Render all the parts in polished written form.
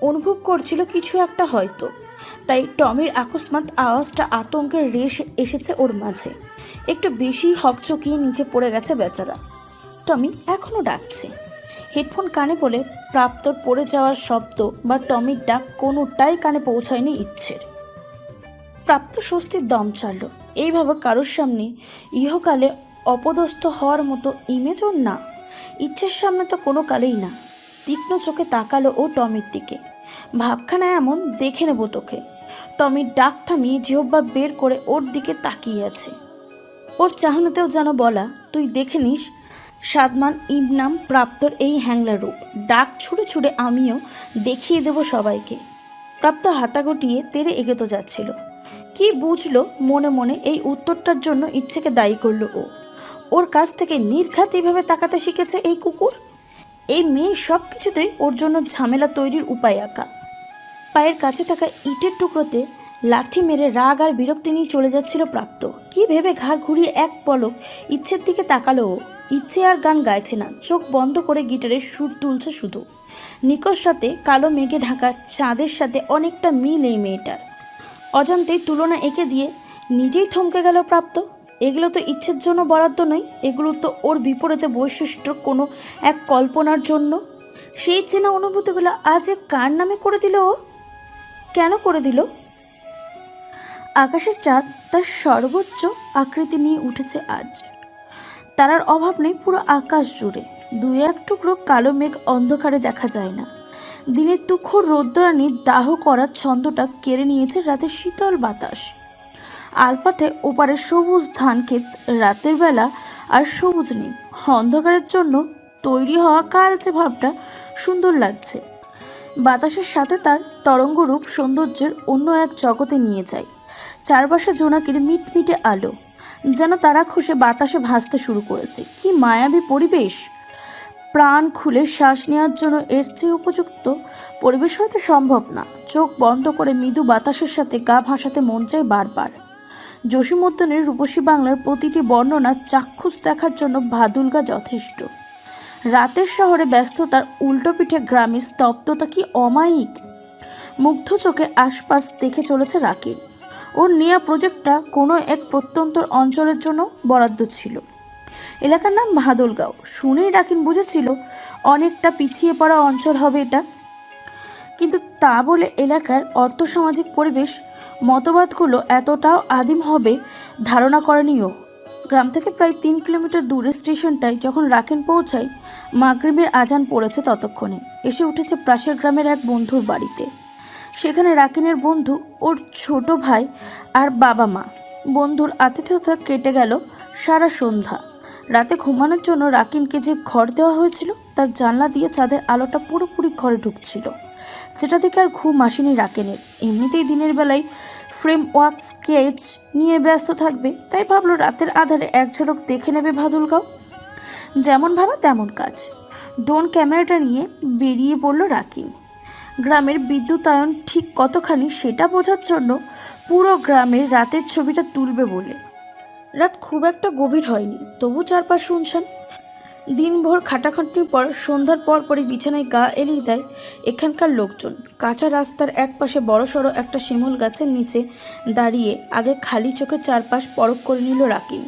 অনুভব করছিল কিছু একটা হয়তো। তাই টমির আকস্মাৎ আওয়াজটা আতঙ্কের রেশ এসেছে ওর মাঝে। একটু বেশি হকচকিয়ে নিচে পড়ে গেছে বেচারা। টমি এখনও ডাকছে। হেডফোন কানে বলে প্রাপ্তর পড়ে যাওয়ার শব্দ বা টমির ডাক কোনোটাই কানে পৌঁছায়নি ইচ্ছের। প্রাপ্ত স্বস্তির দম ছাড়ল। এইভাবে কারোর সামনে ইহকালে অপদস্থ হওয়ার মতো ইমেজ ওর না। ইচ্ছের সামনে তো কোনো কালেই না। তীক্ষ্ণ চোখে তাকালো ও টমির দিকে। ভাবখানা এমন, দেখে নেব তোকে। টমির ডাক থামিয়ে জিহ্বা বের করে ওর দিকে তাকিয়ে আছে। ওর চাহনাতেও যেন বলা, তুই দেখে নিস সাদমান ইবনাম প্রাপ্তর এই হ্যাংলা রূপ। ডাক ছুঁড়ে ছুঁড়ে আমিও দেখিয়ে দেব সবাইকে। প্রাপ্ত হাতা গুটিয়ে তেড়ে এগোতে যাচ্ছিল। কি বুঝলো মনে মনে এই উত্তরটার জন্য ইচ্ছেকে দায়ী করলো ও। ওর কাছ থেকে নির্ঘাত এইভাবে তাকাতে শিখেছে এই কুকুর। এই মেয়ে সব কিছুতেই ওর জন্য ঝামেলা তৈরির উপায় আঁকা। পায়ের কাছে থাকা ইটের টুকরোতে লাথি মেরে রাগ আর বিরক্তি নিয়ে চলে যাচ্ছিল প্রাপ্ত। কি ভেবে ঘাড় ঘুরিয়ে এক পলক ইচ্ছের দিকে তাকালো ও। ইচ্ছে আর গান গাইছে না, চোখ বন্ধ করে গিটারের সুর তুলছে শুধু। নিকষ রাতে কালো মেঘে ঢাকা চাঁদের সাথে অনেকটা মিল এই মেয়েটার। অজান্তেই তুলনা এঁকে দিয়ে নিজেই থমকে গেল প্রাপ্ত। এগুলো তো ইচ্ছের জন্য বরাদ্দ নয়, এগুলো তো ওর বিপরীতে বৈশিষ্ট্য কোনো এক কল্পনার জন্য। সেই চেনা অনুভূতিগুলো আজ কার নামে করে দিল ও? কেন করে দিল? আকাশের চাঁদ তার সর্বোচ্চ আকৃতি নিয়ে উঠেছে আজ। তারার অভাব নেই পুরো আকাশ জুড়ে। দুই এক টুকরো কালো মেঘ অন্ধকারে দেখা যায় না। দিনের তুখর রৌদ্রানির দাহ করার ছন্দটা কেড়ে নিয়েছে রাতের শীতল বাতাস। আলপাতে ওপারে সবুজ ধান ক্ষেত রাতের বেলা আর সবুজ নেই। অন্ধকারের জন্য তৈরি হওয়া কালচে ভাবটা সুন্দর লাগছে। বাতাসের সাথে তার তরঙ্গরূপ সৌন্দর্যের অন্য এক জগতে নিয়ে যায়। চারপাশে জোনাকির মিটমিটে আলো, যেন তারা খসে বাতাসে ভাসতে শুরু করেছে। কি মায়াবী পরিবেশ! প্রাণ খুলে শ্বাস নেওয়ার জন্য এর চেয়ে উপযুক্ত পরিবেশ হয়তো সম্ভব না। চোখ বন্ধ করে মৃদু বাতাসের সাথে গা ভাসাতে মন চায় বারবার। জসীমউদ্দীনের রূপসী বাংলার প্রতিটি বর্ণনা চাক্ষুষ দেখার জন্য ভাদুলগা যথেষ্ট। রাতের শহরে ব্যস্ততার উল্টো পিঠে গ্রামের স্তব্ধতা কি অমায়িক! মুগ্ধ চোখে আশপাশ দেখে চলেছে রাকিন। ওর নেয়া প্রজেক্টটা কোনো এক প্রত্যন্ত অঞ্চলের জন্য বরাদ্দ ছিল। এলাকার নাম ভাদুলগাঁও। শুনেই রাকিন বুঝেছিল অনেকটা পিছিয়ে পড়া অঞ্চল হবে এটা। কিন্তু তা বলে এলাকার অর্থসামাজিক পরিবেশ মতবাদগুলো এতটাও আদিম হবে ধারণা করেনিও। গ্রাম থেকে প্রায় 3 কিলোমিটার দূরের স্টেশনটায় যখন রাকিন পৌঁছায়, মাগরিবের আজান পড়েছে ততক্ষণে। এসে উঠেছে পাশের গ্রামের এক বন্ধুর বাড়িতে। সেখানে রাকিনের বন্ধু, ওর ছোট ভাই আর বাবা মা। বন্ধুর আতিথ্যতা কেটে গেল সারা সন্ধ্যা। রাতে ঘুমানোর জন্য রাকিনকে যে ঘর দেওয়া হয়েছিল তার জানলা দিয়ে চাঁদের আলোটা পুরোপুরি ঘরে ঢুকছিল, যেটা থেকে আর ঘুম আসেনি রাকিনের। এমনিতেই দিনের বেলায় ফ্রেমওয়ার্ক স্কেচ নিয়ে ব্যস্ত থাকবে, তাই ভাবলো রাতের আধারে এক ঝলক দেখে নেবে ভাদুলগাঁও। যেমন ভাবা তেমন কাজ। ড্রোন ক্যামেরাটা নিয়ে বেরিয়ে পড়ল রাকিন। গ্রামের বিদ্যুতায়ন ঠিক কতখানি সেটা বোঝার জন্য পুরো গ্রামের রাতের ছবিটা তুলবে বলে। রাত খুব একটা গভীর হয়নি, তবু চারপাশ শুনশান। দিনভর খাটাখাটনির পর সন্ধ্যার পরপরই বিছানায় গা এলিয়ে দেয় এখানকার লোকজন। কাঁচা রাস্তার একপাশে বড়সড় একটা শিমুল গাছের নিচে দাঁড়িয়ে আগে খালি চোখে চারপাশ পরখ করে নিল রাকিন।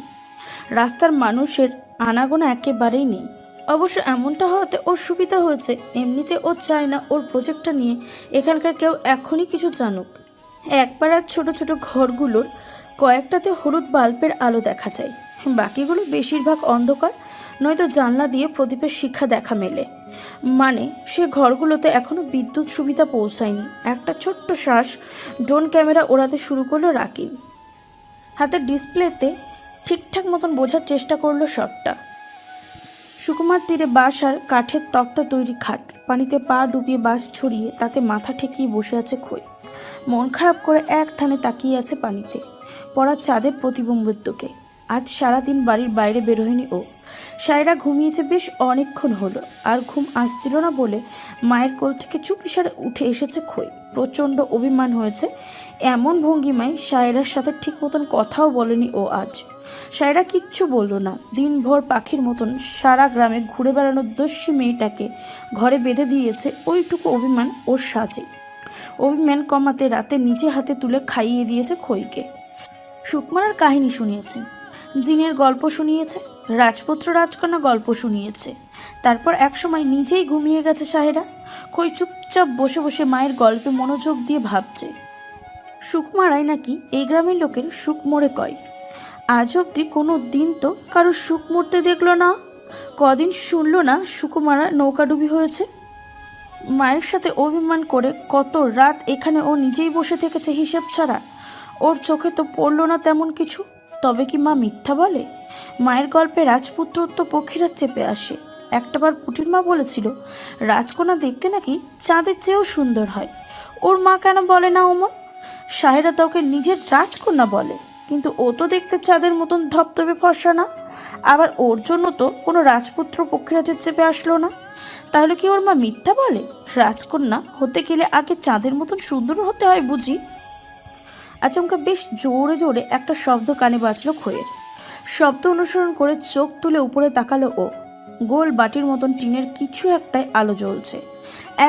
রাস্তার মানুষের আনাগোনা একেবারেই নেই। অবশ্য এমনটা হওয়াতে ওর সুবিধা হয়েছে। এমনিতে ও চায় না ওর প্রজেক্টটা নিয়ে এখানকার কেউ এখনই কিছু জানুক। একপাড়ার ছোট ছোট ঘরগুলোর কয়েকটাতে হলুদ বাল্বের আলো দেখা যায়, বাকিগুলো বেশিরভাগ অন্ধকার, নয়তো জানলা দিয়ে প্রদীপের শিখা দেখা মেলে। মানে সে ঘরগুলোতে এখনো বিদ্যুৎ সুবিধা পৌঁছায়নি। একটা ছোট্ট শ্বাস ড্রোন ক্যামেরা ওড়াতে শুরু করলো রাকিন। হাতের ডিসপ্লেতে ঠিকঠাক মতন বোঝার চেষ্টা করলো সবটা। সুকুমার তীরে বাঁশ আর কাঠের তক্তা তৈরি খাট, পানিতে পা ডুবিয়ে বাঁশ ছড়িয়ে তাতে মাথা ঠেকিয়ে বসে আছে খই। মন খারাপ করে এক থানে তাকিয়ে আছে পানিতে পড়া চাঁদের প্রতিবিম্বের দিকে। আজ সারাদিন বাড়ির বাইরে বেরোয়নি ও। সায়রা ঘুমিয়েছে বেশ অনেকক্ষণ হলো, আর ঘুম আসছিল না বলে মায়ের কোল থেকে চুপিসারে উঠে এসেছে খই। প্রচণ্ড অভিমান হয়েছে, এমন ভঙ্গিমায় সায়রার সাথে ঠিক মতন কথাও বলেনি ও আজ। সায়রা কিচ্ছু বলল না। দিনভর পাখির মতন সারা গ্রামে ঘুরে বেড়ানোর দস্যি মেয়েটাকে ঘরে বেঁধে দিয়েছে ওইটুকু অভিমান ওর সাজে। অভিমান কমাতে রাতে নিজে হাতে তুলে খাইয়ে দিয়েছে খইকে। সুকুমারার কাহিনী শুনিয়েছে, জিনের গল্প শুনিয়েছে, রাজপুত্র রাজকন্যা গল্প শুনিয়েছে। তারপর একসময় নিজেই ঘুমিয়ে গেছে সাহেরা। খই চুপচাপ বসে বসে মায়ের গল্পে মনোযোগ দিয়ে ভাবছে। সুকুমারাই নাকি এই গ্রামের লোকের সুখ মরে কয়। আজ অবধি কোনো দিন তো কারো সুখ মরতে দেখলো না। কদিন শুনলো না সুকুমারা নৌকাডুবি হয়েছে। মায়ের সাথে অভিমান করে কত রাত এখানে ও নিজেই বসে থেকেছে হিসেব ছাড়া। ওর চোখে তো পড়ল না তেমন কিছু। তবে কি মা মিথ্যা বলে? মায়ের গল্পে রাজপুত্র তো পক্ষীরা চেপে আসে। একটাবার পুটির মা বলেছিল রাজকন্যা দেখতে নাকি চাঁদের চেয়েও সুন্দর হয়। ওর মা কেন বলে না অমন? সাহেরা তো ওকে নিজের রাজকন্যা বলে, কিন্তু ও তো দেখতে চাঁদের মতন ধপধপে ফর্সা না। আবার ওর জন্য তো কোনো রাজপুত্র পক্ষীরাজের চেপে আসলো না। তাহলে কি ওর মা মিথ্যা বলে? রাজকন্যা হতে গেলে আগে চাঁদের মতন সুন্দর হতে হয় বুঝি। আচমকা বেশ জোরে জোরে একটা শব্দ কানে বাজলো খইয়ের। শব্দ অনুসরণ করে চোখ তুলে উপরে তাকালো ও। গোল বাটির মতন টিনের কিছু একটায় আলো জ্বলছে।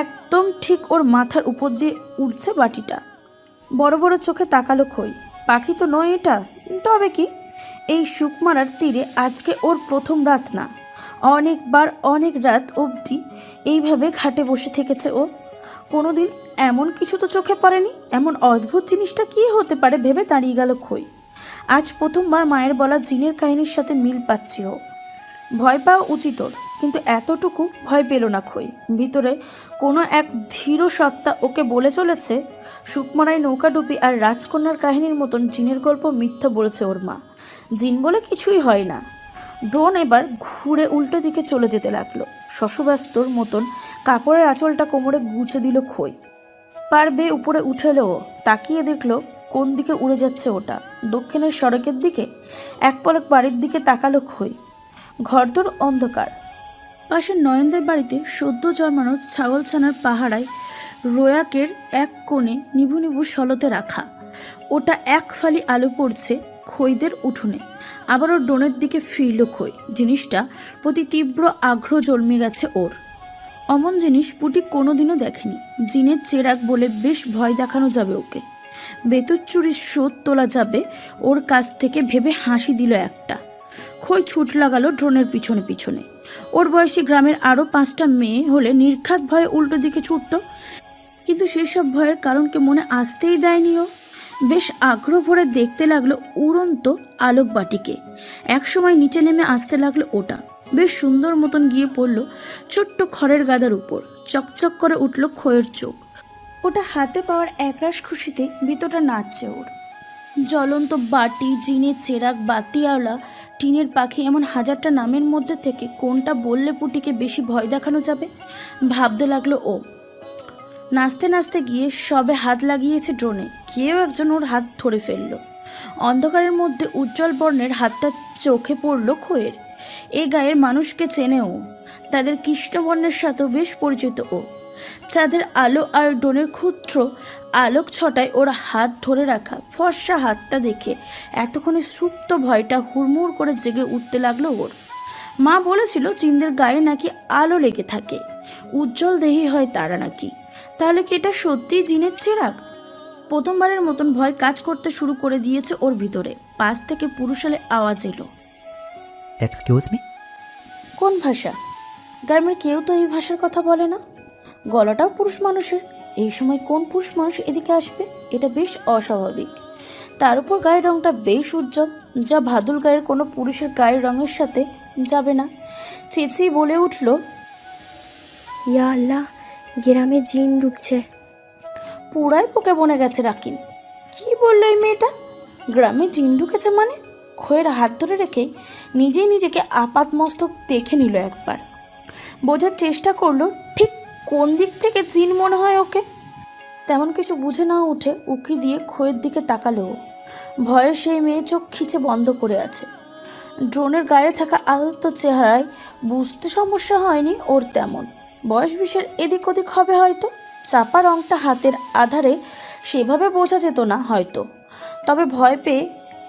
একদম ঠিক ওর মাথার উপর দিয়ে উঠছে বাটিটা। বড় বড় চোখে তাকালো খই। পাখি তো নয় এটা, তবে কি? এই সুকুমারার তীরে আজকে ওর প্রথম রাত না, অনেকবার অনেক রাত অবধি এইভাবে ঘাটে বসে থেকেছে ও। কোনোদিন এমন কিছু তো চোখে পড়েনি। এমন অদ্ভুত জিনিসটা কি হতে পারে ভেবে দাঁড়িয়ে গেল খই। আজ প্রথমবার মায়ের বলা জিনের কাহিনীর সাথে মিল পাচ্ছি ও। ভয় পাওয়া উচিত ওর, কিন্তু এতটুকু ভয় পেল না খই। ভিতরে কোনো এক ধীর সত্তা ওকে বলে চলেছে সুকুমারাই নৌকাডুবি আর রাজকন্যার কাহিনীর মতন জিনের গল্প মিথ্যা বলেছে ওর মা। জিন বলে কিছুই হয় না। ড্রোন এবার ঘুরে উল্টো দিকে চলে যেতে লাগলো। শশব্যস্তর মতন কাপড়ের আঁচলটা কোমরে গুছে দিল খই। পার বেয়ে উপরে উঠে এলো ও। তাকিয়ে দেখলো কোন দিকে উড়ে যাচ্ছে ওটা। দক্ষিণের সড়কের দিকে। এক পলক বাড়ির দিকে তাকালো খই। ঘরদোর অন্ধকার। পাশের নয়নদের বাড়িতে সদ্য জন্মানো ছাগলছানার পাহারায় রোয়াকের এক কোণে নিভু নিভু সলতে রাখা। ওটা এক ফালি আলো পড়ছে খইদের উঠোনে। আবারও ড্রোনের দিকে ফিরল খই। জিনিসটা প্রতি তীব্র আগ্রহ জন্মে গেছে ওর। অমন জিনিস পুটি কোনোদিনও দেখেনি। জিনের চেরাগ বলে বেশ ভয় দেখানো যাবে ওকে। বেতর চুরির শোধ তোলা যাবে ওর কাছ থেকে ভেবে হাসি দিল একটা। খই ছুট লাগালো ড্রোনের পিছনে পিছনে। ওর বয়সী গ্রামের আরও 5টা মেয়ে হলে নির্ঘাত ভয়ে উল্টো দিকে ছুটত, কিন্তু সেসব ভয়ের কারণকে মনে আসতেই দেয়নি ও। বেশ আগ্রহ ভরে দেখতে লাগলো উড়ন্ত আলোকবাটিকে। একসময় নিচে নেমে আসতে লাগলো ওটা। বেশ সুন্দর মতন গিয়ে পড়ল ছোট্ট খড়ের গাদার উপর। চকচক করে উঠল খইয়ের চোখ। ওটা হাতে পাওয়ার একরাশ খুশিতে ভিতরটা নাচছে ওর। জ্বলন্ত বাটি, জিনের চেরাগ, বাতিওয়ালা, টিনের পাখি, এমন হাজারটা নামের মধ্যে থেকে কোনটা বললে পুটিকে বেশি ভয় দেখানো যাবে ভাবতে লাগলো ও। নাচতে নাচতে গিয়ে সবে হাত লাগিয়েছে ড্রোনে, কেউ একজন ওর হাত ধরে ফেলল। অন্ধকারের মধ্যে উজ্জ্বল বর্ণের হাতটা চোখে পড়ল খইয়ের। এ গায়ের মানুষকে চেনে ও। তাদের কৃষ্ণবর্ণের সাথেও বেশ পরিচিত ও। চাঁদের আলো আর ড্রোনের ক্ষুদ্র আলোক ছটায় ওর হাত ধরে রাখা ফর্সা হাতটা দেখে এতক্ষণে সুপ্ত ভয়টা হুড়মুড় করে জেগে উঠতে লাগলো ওর। মা বলেছিল জিনদের গায়ে নাকি আলো লেগে থাকে, উজ্জ্বল দেহি হয় তারা নাকি। তাহলে কি এটা সত্যিই জিনের চেরাগ? প্রথমবারের মতন ভয় কাজ করতে শুরু করে দিয়েছে ওর ভিতরে। পাশ থেকে পুরুষালে আওয়াজ এলো, এক্সকিউজ মি। কোন ভাষা? গ্রামের কেউ তো এই ভাষার কথা বলে না। গলাটাও পুরুষ মানুষের। এই সময় কোন পুরুষ মানুষ এদিকে আসবে? এটা বেশ অস্বাভাবিক। তার উপর গায়ের রংটা বেশ উজ্জ্বল, যা ভাদুল গায়ের কোনো পুরুষের গায়ের রঙের সাথে যাবে না। চেঁচিয়ে বলে উঠল, ইয়া আল্লাহ, গ্রামে জিন ঢুকছে। পুরাই পোকে বনে গেছে রাকিন। কি বললো এই মেয়েটা? গ্রামে জিন ঢুকেছে মানে? খয়ের হাত ধরে রেখে নিজেই নিজেকে আপাত মস্তক দেখে নিল একবার। বোঝার চেষ্টা করলো ঠিক কোন দিক থেকে জিন মনে হয় ওকে। তেমন কিছু বুঝে না উঠে উকি দিয়ে খয়ের দিকে তাকালো। ভয়ে সেই মেয়ে চোখ খিচে বন্ধ করে আছে। ড্রোনের গায়ে থাকা আলতো চেহারায় বুঝতে সমস্যা হয়নি ওর তেমন। বয়স 20-এর এদিক ওদিক হবে হয়তো। চাপা রংটা হাতের আধারে সেভাবে বোঝা যেত না হয়তো, তবে ভয় পেয়ে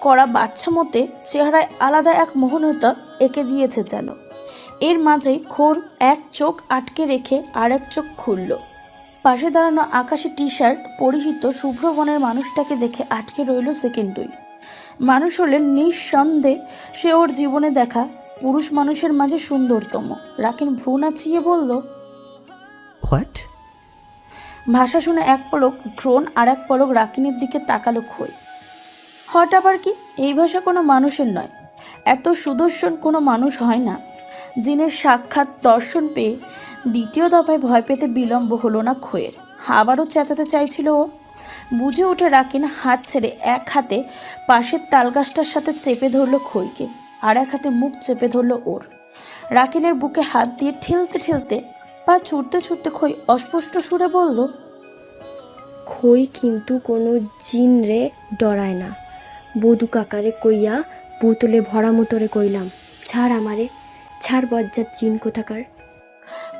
করা বাচ্চা মতে চেহারায় আলাদা এক মোহনতা এঁকে দিয়েছে যেন। এর মাঝেই খোর এক চোখ আটকে রেখে আর এক চোখ খুলল। পাশে দাঁড়ানো আকাশি টি শার্ট পরিহিত শুভ্র বনের মানুষটাকে দেখে আটকে রইল সেকেন্ড 2। মানুষ হলেন নিঃসন্দেহে সে ওর জীবনে দেখা পুরুষ মানুষের মাঝে সুন্দরতম। রাকিন ভ্রু নাচিয়ে বলল, হোয়াট? ভাষা শুনে এক পলক ড্রোন আর এক পলক রাকিনের দিকে তাকালো খই। হট আবার কি? এই ভাষা কোনো মানুষের নয়। এত সুদর্শন কোনো মানুষ হয় না। জিনের সাক্ষাৎ দর্শন পেয়ে দ্বিতীয় দফায় ভয় পেতে বিলম্ব হলো না খইয়ের। আবারও চেঁচাতে চাইছিল ও। বুঝে উঠে রাকিন হাত ছেড়ে এক হাতে পাশের তালগাছটার সাথে চেপে ধরল খইকে, আর এক হাতে মুখ চেপে ধরল ওর। রাকিনের বুকে হাত দিয়ে ঠেলতে ঠেলতে পা ছুটতে ছুটতে খই অস্পষ্ট সুরে বলল, খই কিন্তু কোনো জিন রে ডরায় না। বধু কাকারে কইয়া বোতলে ভরা মতরে কইলাম, ছাড় আমারে, ছাড় বজ্জাত জিন কোথাকার।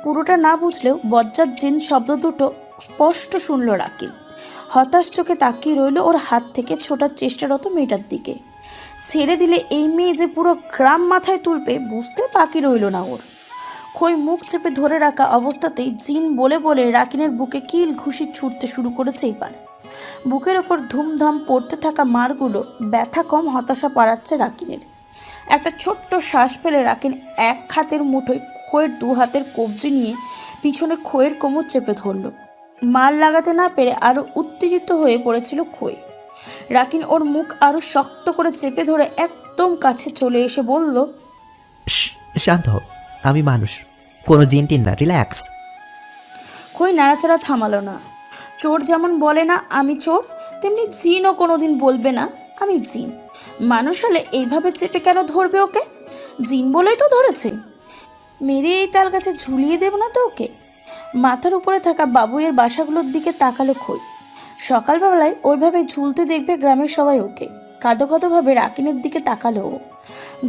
পুরোটা না বুঝলেও বজ্জাত জিন শব্দ দুটো স্পষ্ট শুনল রাকিন। হতাশ চোখে তাকিয়ে রইল ওর হাত থেকে ছোটার চেষ্টারত মেয়েটার দিকে। ছেড়ে দিলে এই মেয়ে যে পুরো গ্রাম মাথায় তুলবে বুঝতে বাকি রইল না ওর। খই মুখ চেপে ধরে রাখা অবস্থাতেই জিন বলে বলে রাকিনের বুকে কিল ঘুষি ছুটতে শুরু করেছে এবার। বুকের ওপর ধুমধাম পড়তে থাকা মারগুলো ব্যথা কম হতাশা পাড়াচ্ছে রাকিনের। একটা ছোট্ট শ্বাস ফেলে রাকিন এক হাতের মুঠোয় খইয়ের 2 হাতের কবজি নিয়ে পিছনে খইয়ের কোমর চেপে ধরল। মার লাগাতে না পেরে আরো উত্তেজিত হয়ে পড়েছিল খই। রাকিন ওর মুখ আরো শক্ত করে চেপে ধরে একদম কাছে চলে এসে বলল, শান্ত হও, আমি মানুষ, কোনো জিনটিন না, রিল্যাক্স। খই নাড়াচাড়া থামালো না। চোর যেমন বলে না আমি চোর, তেমনি জিনও কোনোদিন বলবে না আমি জিন। মানুষ হলে এইভাবে চেপে কেন ধরবে ওকে? জিন বলেই তো ধরেছে। মেরে এই তাল গাছে ঝুলিয়ে দেব না তো ওকে? মাথার উপরে থাকা বাবুইয়ের বাসাগুলোর দিকে তাকালো খই। সকালবেলায় ওইভাবে ঝুলতে দেখবে গ্রামের সবাই ওকে। কাঁদো কাঁদোভাবে রাকিনের দিকে তাকালো ও।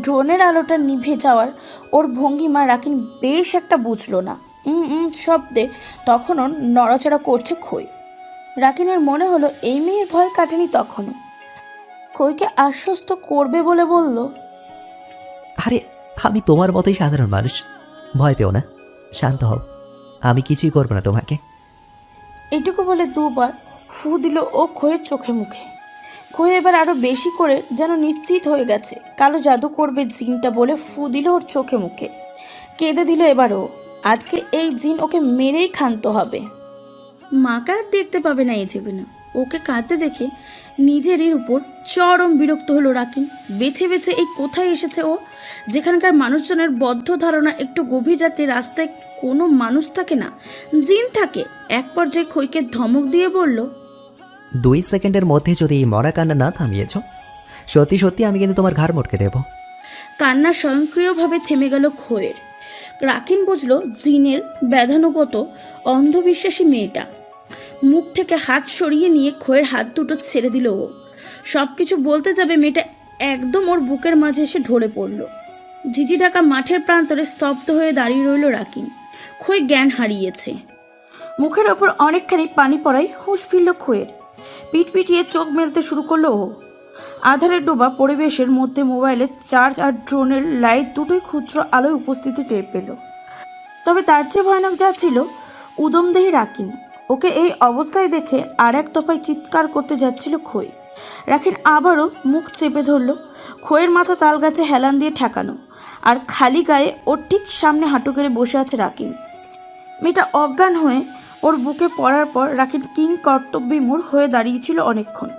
ড্রোনের আলোটা নিভে যাওয়ার ওর ভঙ্গিমা রাকিন বেশ একটা বুঝলো না। শব্দে তখনও নড়াচড়া করছে খই। রাকিনের মনে হলো এই মেয়ের ভয় কাটেনি তখনও। খইকে আশ্বস্ত করবে বলে বলল, আরে আমি তোমার মতোই সাধারণ মানুষ, ভয় পেও না, শান্ত হও, আমি কিছুই করবো না তোমাকে। এটুকু বলে 2বার ফু দিল ও খইয়ের চোখে মুখে। খই এবার আরো বেশি করে যেন নিশ্চিত হয়ে গেছে কালো জাদু করবে জিনটা বলে ফু দিল ওর চোখে মুখে। কেঁদে দিল এবারও। আজকে এই জিন ওকে মেরেই ক্ষান্ত হবে। মাকে আর দেখতে পাবে না এই জীবনে। ওকে কাঁদতে দেখে নিজেরই উপর চরম বিরক্ত হলো রাকিন। বেছে বেছে এই কোথায় এসেছে ও, যেখানকার মানুষজনের বদ্ধ ধারণা একটু গভীর রাতে রাস্তায় কোনো মানুষ থাকে না, জিন থাকে। এক পর্যায়ে খইকে ধমক দিয়ে বলল, 2 সেকেন্ডের মধ্যে যদি এই মরা কান্না না থামিয়েছ, সত্যি সত্যি আমি কিন্তু তোমার ঘাড় মটকে দেব। কান্না স্বয়ংক্রিয়ভাবে থেমে গেল খইয়ের। রাকিন বুঝল জিনের ব্যাধানুগত অন্ধবিশ্বাসী মেয়েটা। মুখ থেকে হাত সরিয়ে নিয়ে খইয়ের হাত দুটো ছেড়ে দিল ও। সব কিছু বলতে যাবে মেয়েটা একদম ওর বুকের মাঝে এসে ঢলে পড়ল। ঝিঝি ঢাকা মাঠের প্রান্তরে স্তব্ধ হয়ে দাঁড়িয়ে রইল রাকিন। খই জ্ঞান হারিয়েছে। মুখের ওপর অনেকখানি পানি পড়ায় হুঁশ ফিরল খইয়ের। পিট পিটিয়ে চোখ মেলতে শুরু করলো ও। আধারে ডোবা পরিবেশের মধ্যে মোবাইলের চার্জ আর ড্রোনের লাইট দুটোই ক্ষুদ্র আলোয় উপস্থিতি টের পেল। তবে তার চেয়ে ভয়ানক যা ছিল উদমদেহী রাকিন। ওকে এই অবস্থায় দেখে আর এক দফায় চিৎকার করতে যাচ্ছিল খই। রাকিন আবারও মুখ চেপে ধরল। খইয়ের মাথা তাল গাছে হেলান দিয়ে ঠেকানো, আর খালি গায়ে ওর ঠিক সামনে হাঁটু গেড়ে বসে আছে রাকিন। মেয়েটা অজ্ঞান হয়ে ওর বুকে পড়ার পর রাকিন কিং কর্তব্যমূর হয়ে দাঁড়িয়েছিল অনেকক্ষণ।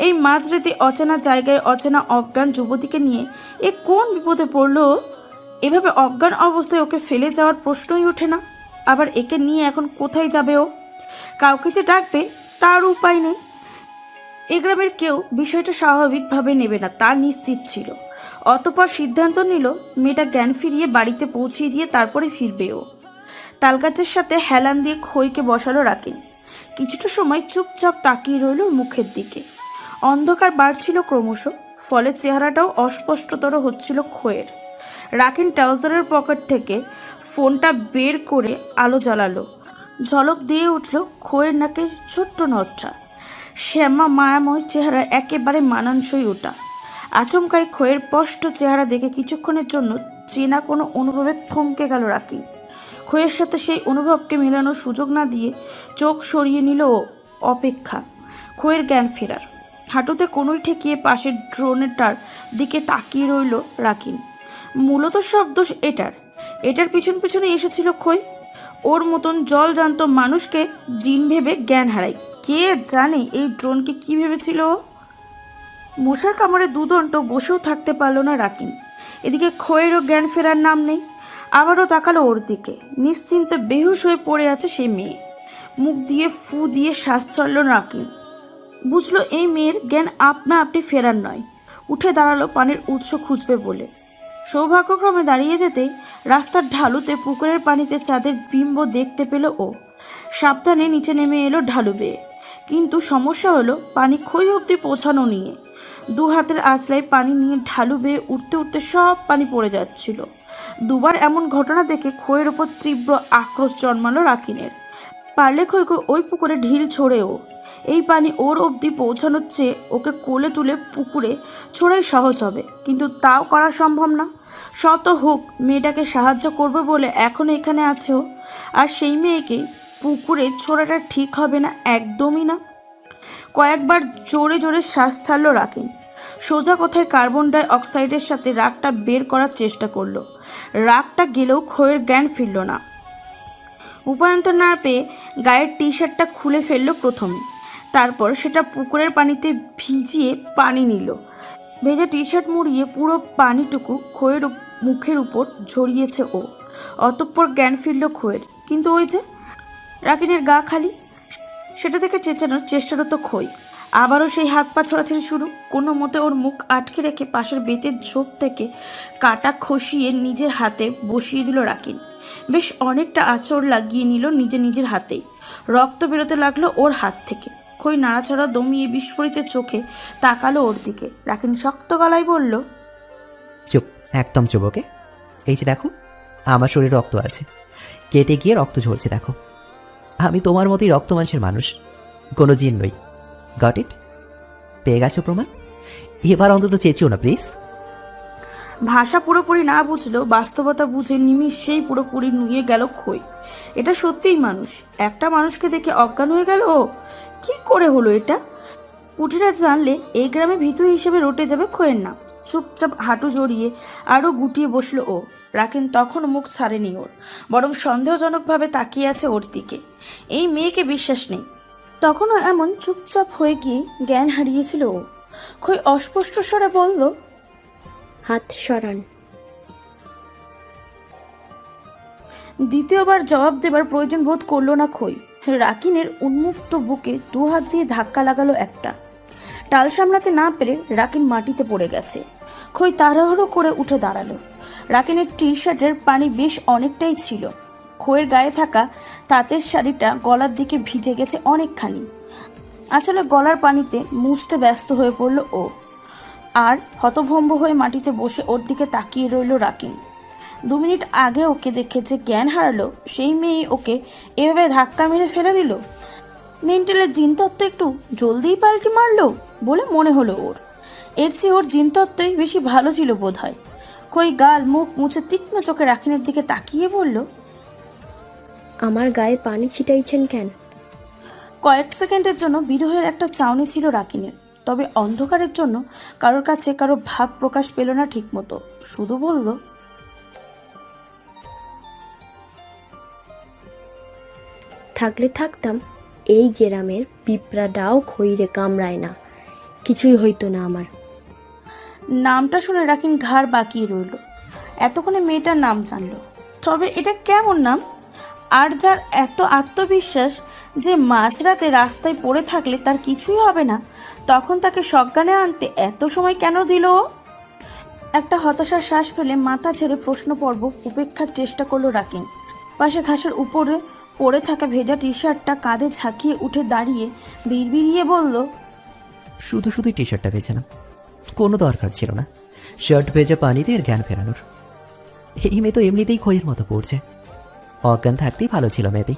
এই মাঝরাতে অচেনা জায়গায় অচেনা অজ্ঞান যুবতীকে নিয়ে এ কোন বিপদে পড়লো? এভাবে অজ্ঞান অবস্থায় ওকে ফেলে যাওয়ার প্রশ্নই ওঠে না। আবার একে নিয়ে এখন কোথায় যাবে ও? কাউকে যে ডাকবে তার উপায় নেই। এ গ্রামের কেউ বিষয়টা স্বাভাবিকভাবে নেবে না তা নিশ্চিত ছিল। অতঃপর সিদ্ধান্ত নিল মেয়েটা জ্ঞান ফিরিয়ে বাড়িতে পৌঁছিয়ে দিয়ে তারপরে ফিরবে ও। তালগাছের সাথে হেলান দিয়ে খইকে বসালো রাকিন। কিছুটা সময় চুপচাপ তাকিয়ে রইল মুখের দিকে। অন্ধকার বাড়ছিল ক্রমশ। ফলে চেহারাটাও অস্পষ্টতর হচ্ছিল খোয়ের। রাকিন ট্রাউজারের পকেট থেকে ফোনটা বের করে আলো জ্বালালো। ঝলক দিয়ে উঠল খোয়ের নাকে ছোট্ট নথটা। শ্যামা মায়াময় চেহারা একেবারে মানানসই ওটা। আচমকাই খোয়ের স্পষ্ট চেহারা দেখে কিছুক্ষণের জন্য চেনা কোনো অনুভবে থমকে গেল রাকিন। খোয়ের সাথে সেই অনুভবকে মেলানোর সুযোগ না দিয়ে চোখ সরিয়ে নিল ও। অপেক্ষা খোয়ের জ্ঞান ফেরার। হাঁটুতে কোনোই ঠেকিয়ে পাশের ড্রোনেরটার দিকে তাকিয়ে রইল রাকিন। মূলত সব দোষ এটার পিছন পিছনে এসেছিল খোয়। ওর মতন জলজান্ত মানুষকে জিন ভেবে জ্ঞান হারায়। কে জানে এই ড্রোনকে কি ভেবেছিল ও। মশার কামড়ে দুদণ্ড বসেও থাকতে পারল না রাকিন। এদিকে খোয়েরও জ্ঞান ফেরার নাম নেই। আবারও তাকালো ওর দিকে। নিশ্চিন্তে বেহুশ হয়ে পড়ে আছে সেই মেয়ে। মুখ দিয়ে ফু দিয়ে শ্বাস ছাড়ল রাকিন। বুঝলো এই মেয়ের জ্ঞান আপনা আপনি ফেরার নয়। উঠে দাঁড়ালো পানির উৎস খুঁজবে বলে। সৌভাগ্যক্রমে দাঁড়িয়ে যেতেই রাস্তার ঢালুতে পুকুরের পানিতে চাঁদের বিম্ব দেখতে পেল ও। সাবধানে নিচে নেমে এলো ঢালু বেয়ে। কিন্তু সমস্যা হলো পানি খই অবধি পৌঁছানো নিয়ে। দু হাতের আঁচলায় পানি নিয়ে ঢালু বেয়ে উঠতে উঠতে সব পানি পড়ে যাচ্ছিল। দুবার এমন ঘটনা দেখে খইয়ের ওপর তীব্র আক্রোশ জন্মালো রাকিনের। পারলে খইকে ওই পুকুরে ঢিল ছোড়েও। এই পানি ওর অবধি পৌঁছানোর চেয়ে ওকে কোলে তুলে পুকুরে ছোড়াই সহজ হবে, কিন্তু তাও করা সম্ভব না। শত হোক মেয়েটাকে সাহায্য করবে বলে এখনো এখানে আছে ও। আর সেই মেয়েকে পুকুরে ছোড়াটা ঠিক হবে না, একদমই না। কয়েকবার জোরে জোরে শ্বাস ছাড়লো রাকিন। সোজা কথায় কার্বন ডাই অক্সাইডের সাথে রাগটা বের করার চেষ্টা করলো। রাগটা গেলেও খোয়ের জ্ঞান ফিরল না। উপায়ন্তর না পেয়ে গায়ের টি শার্টটা খুলে ফেললো প্রথমে। তারপর সেটা পুকুরের পানিতে ভিজিয়ে পানি নিল। ভেজা টি শার্ট মুড়িয়ে পুরো পানিটুকু খোয়ের মুখের উপর ঝরিয়েছে ও। অতঃপর জ্ঞান ফিরল খোয়ের। কিন্তু ওই যে রাকিনের গা খালি। সেটা থেকে চেঁচানোর চেষ্টারত খই। আবারও সেই হাত পা ছড়াছড়ি শুরু। কোনো মতে ওর মুখ আটকে রেখে পাশের বেতের ঝোপ থেকে কাটা খসিয়ে নিজের হাতে বসিয়ে দিল রাকিন। বেশ অনেকটা আঁচড় লাগিয়ে নিল নিজের হাতেই। রক্ত বেরোতে লাগলো ওর হাত থেকে। খই নাড়াচড়া দমিয়ে বিস্ফোরিত চোখে তাকালো ওর দিকে। রাকিন শক্ত গলায় বলল, চুপ, একদম চুপ। ওকে, এই যে দেখো, আমার শরীরে রক্ত আছে, কেটে গিয়ে রক্ত ঝরছে দেখো। আমি তোমার মতোই রক্ত মাংসের মানুষ, কোনো জিন নই। Got it? পেয়ে গেছো প্রমাণ? এবার অন্তত চেঁচিও না প্লিজ। ভাষা পুরোপুরি না বুঝলেও বাস্তবতা বুঝে নিমিষেই পুরোপুরি নুয়ে গেল খই। এটা সত্যিই মানুষ। একটা মানুষকে দেখে অজ্ঞান হয়ে গেল ও। কি করে হলো এটা? পুঠিরা জানলে এই গ্রামে ভীতু হিসেবে রটে যাবে খইয়ের নাম। চুপচাপ হাঁটু জড়িয়ে আরও গুটিয়ে বসলো ও। রাকিন তখন মুখ ছাড়েনি ওর, বরং সন্দেহজনকভাবে তাকিয়ে আছে ওর দিকে। এই মেয়েকে বিশ্বাস নেই। তখনও এমন চুপচাপ হয়ে গিয়ে জ্ঞান হারিয়েছিল ও। খই অস্পষ্ট স্বরে বলল, হাত সরান। দ্বিতীয়বার জবাব দেবার প্রয়োজন বোধ করলো না খই। রাকিনের উন্মুক্ত বুকে দু হাত দিয়ে ধাক্কা লাগালো একটা। টাল সামলাতে না পেরে রাকিন মাটিতে পড়ে গেছে। খই তাড়াহুড়ো করে উঠে দাঁড়ালো। রাকিনের টি শার্টের পানি বেশ অনেকটাই ছিল। খইয়ের গায়ে থাকা তাঁতের শাড়িটা গলার দিকে ভিজে গেছে অনেকখানি। আসলে গলার পানিতে মুছতে ব্যস্ত হয়ে পড়ল ও। আর হতভম্ব হয়ে মাটিতে বসে ওর দিকে তাকিয়ে রইল রাকিন। 2 মিনিট আগে ওকে দেখেছে জ্ঞান হারালো সেই মেয়ে ওকে এভাবে ধাক্কা মেরে ফেলে দিল। মেন্টালের জিনতত্ত্ব একটু জলদিই পাল্টি মারলো বলে মনে হলো ওর। এর চেয়ে ওর জিনতত্ত্বই বেশি ভালো ছিল বোধ হয়। কই গাল মুখ মুছে তীক্ষ্ণ চোখে রাকিনের দিকে তাকিয়ে বলল, আমার গায়ে পানি ছিটাইছেন কেন? কয়েক সেকেন্ডের জন্য বিরহের একটা চাউনি ছিল রাকিনের। তবে অন্ধকারের জন্য কারোর কাছে কারো ভাব প্রকাশ পেল না ঠিকমতো। শুধু বলল, থাকলে থাকতাম, এই গ্রামের পিঁপড়াটাও খইরে কামড়ায় না, কিছুই হইতো না আমার। নামটা শুনে রাকিন ঘাড় বাঁকিয়ে রইল। এতক্ষণে মেয়েটার নাম জানলো, তবে এটা কেমন নাম? আর যার এত আত্মবিশ্বাস যে মাঝরাতে রাস্তায় পড়ে থাকলে তার কিছুই হবে না, তখন তাকে সজ্ঞানে আনতে এত সময় কেন দিল ও? একটা হতাশার শ্বাস ফেলে মাথা ছেড়ে প্রশ্ন পর্ব উপেক্ষার চেষ্টা করলো রাকিন। পাশে ঘাসের উপরে পড়ে থাকা ভেজা টি শার্টটা কাঁধে ঝাঁকিয়ে উঠে দাঁড়িয়ে বিড়বিড়িয়ে বলল, শুধু শুধুই টি শার্টটা বেছে না, কোনো দরকার ছিল না শার্ট ভেজা পানিতে এর জ্ঞান ফেরানোর। এই মেয়ে তো এমনিতেই খইয়ের মতো পড়ছে, অজ্ঞান থাকতেই ভালো ছিল মেবি।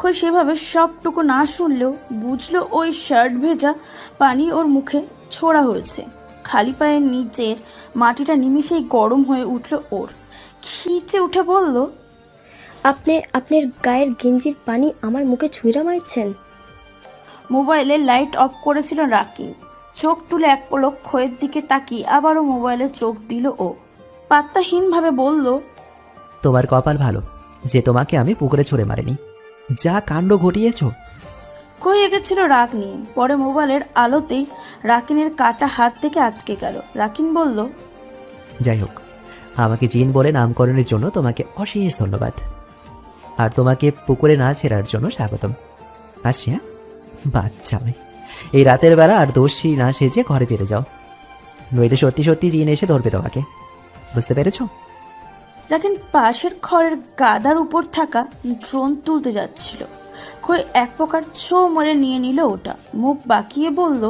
খই সেভাবে সবটুকু না শুনলেও বুঝলো ওই শার্ট ভেজা পানি ওর মুখে ছোড়া হয়েছে। খালি পায়ের নিচের মাটিটা নিমিষেই গরম হয়ে উঠল ওর। খিচে উঠে বলল, আপনার গায়ের গেঞ্জির পানি আমার মুখে ছুঁড়া মারছেন? মোবাইলে লাইট অফ করেছিল রাকিন। চোখ তুলে এক পলক খয়ের দিকে তাকিয়ে আবারও মোবাইলে চোখ দিল ও। পাত্তাহীনভাবে বলল, তোমার কপাল ভালো যে তোমাকে আমি পুকুরে ছুঁড়ে মারিনি, যা কাণ্ড ঘটিয়েছ। খই এগেছিল রাগ নিয়ে। পরে মোবাইলের আলোতেই রাকিনের কাটা হাত থেকে আটকে গেল। রাকিন বলল, যাই হোক, আমাকে জিন বলে নামকরণের জন্য তোমাকে অশেষ ধন্যবাদ, আর তোমাকে পুকুরে না ছেড়ার জন্য স্বাগতম। আসছি, হ্যাঁ? বাচ্চা মেয়ে, এই রাতের বেলা আর দোষী না সেজে ঘরে ফিরে যাও, নইলে সত্যি সত্যি জিন এসে ধরবে তোমাকে। বুঝতে পেরেছ? রাকিন পাশের খড়ের গাদার উপর থাকা ড্রোন তুলতে যাচ্ছিল। খই এক প্রকার ছো মরে নিয়ে নিল ওটা। মুখ বাঁকিয়ে বলল,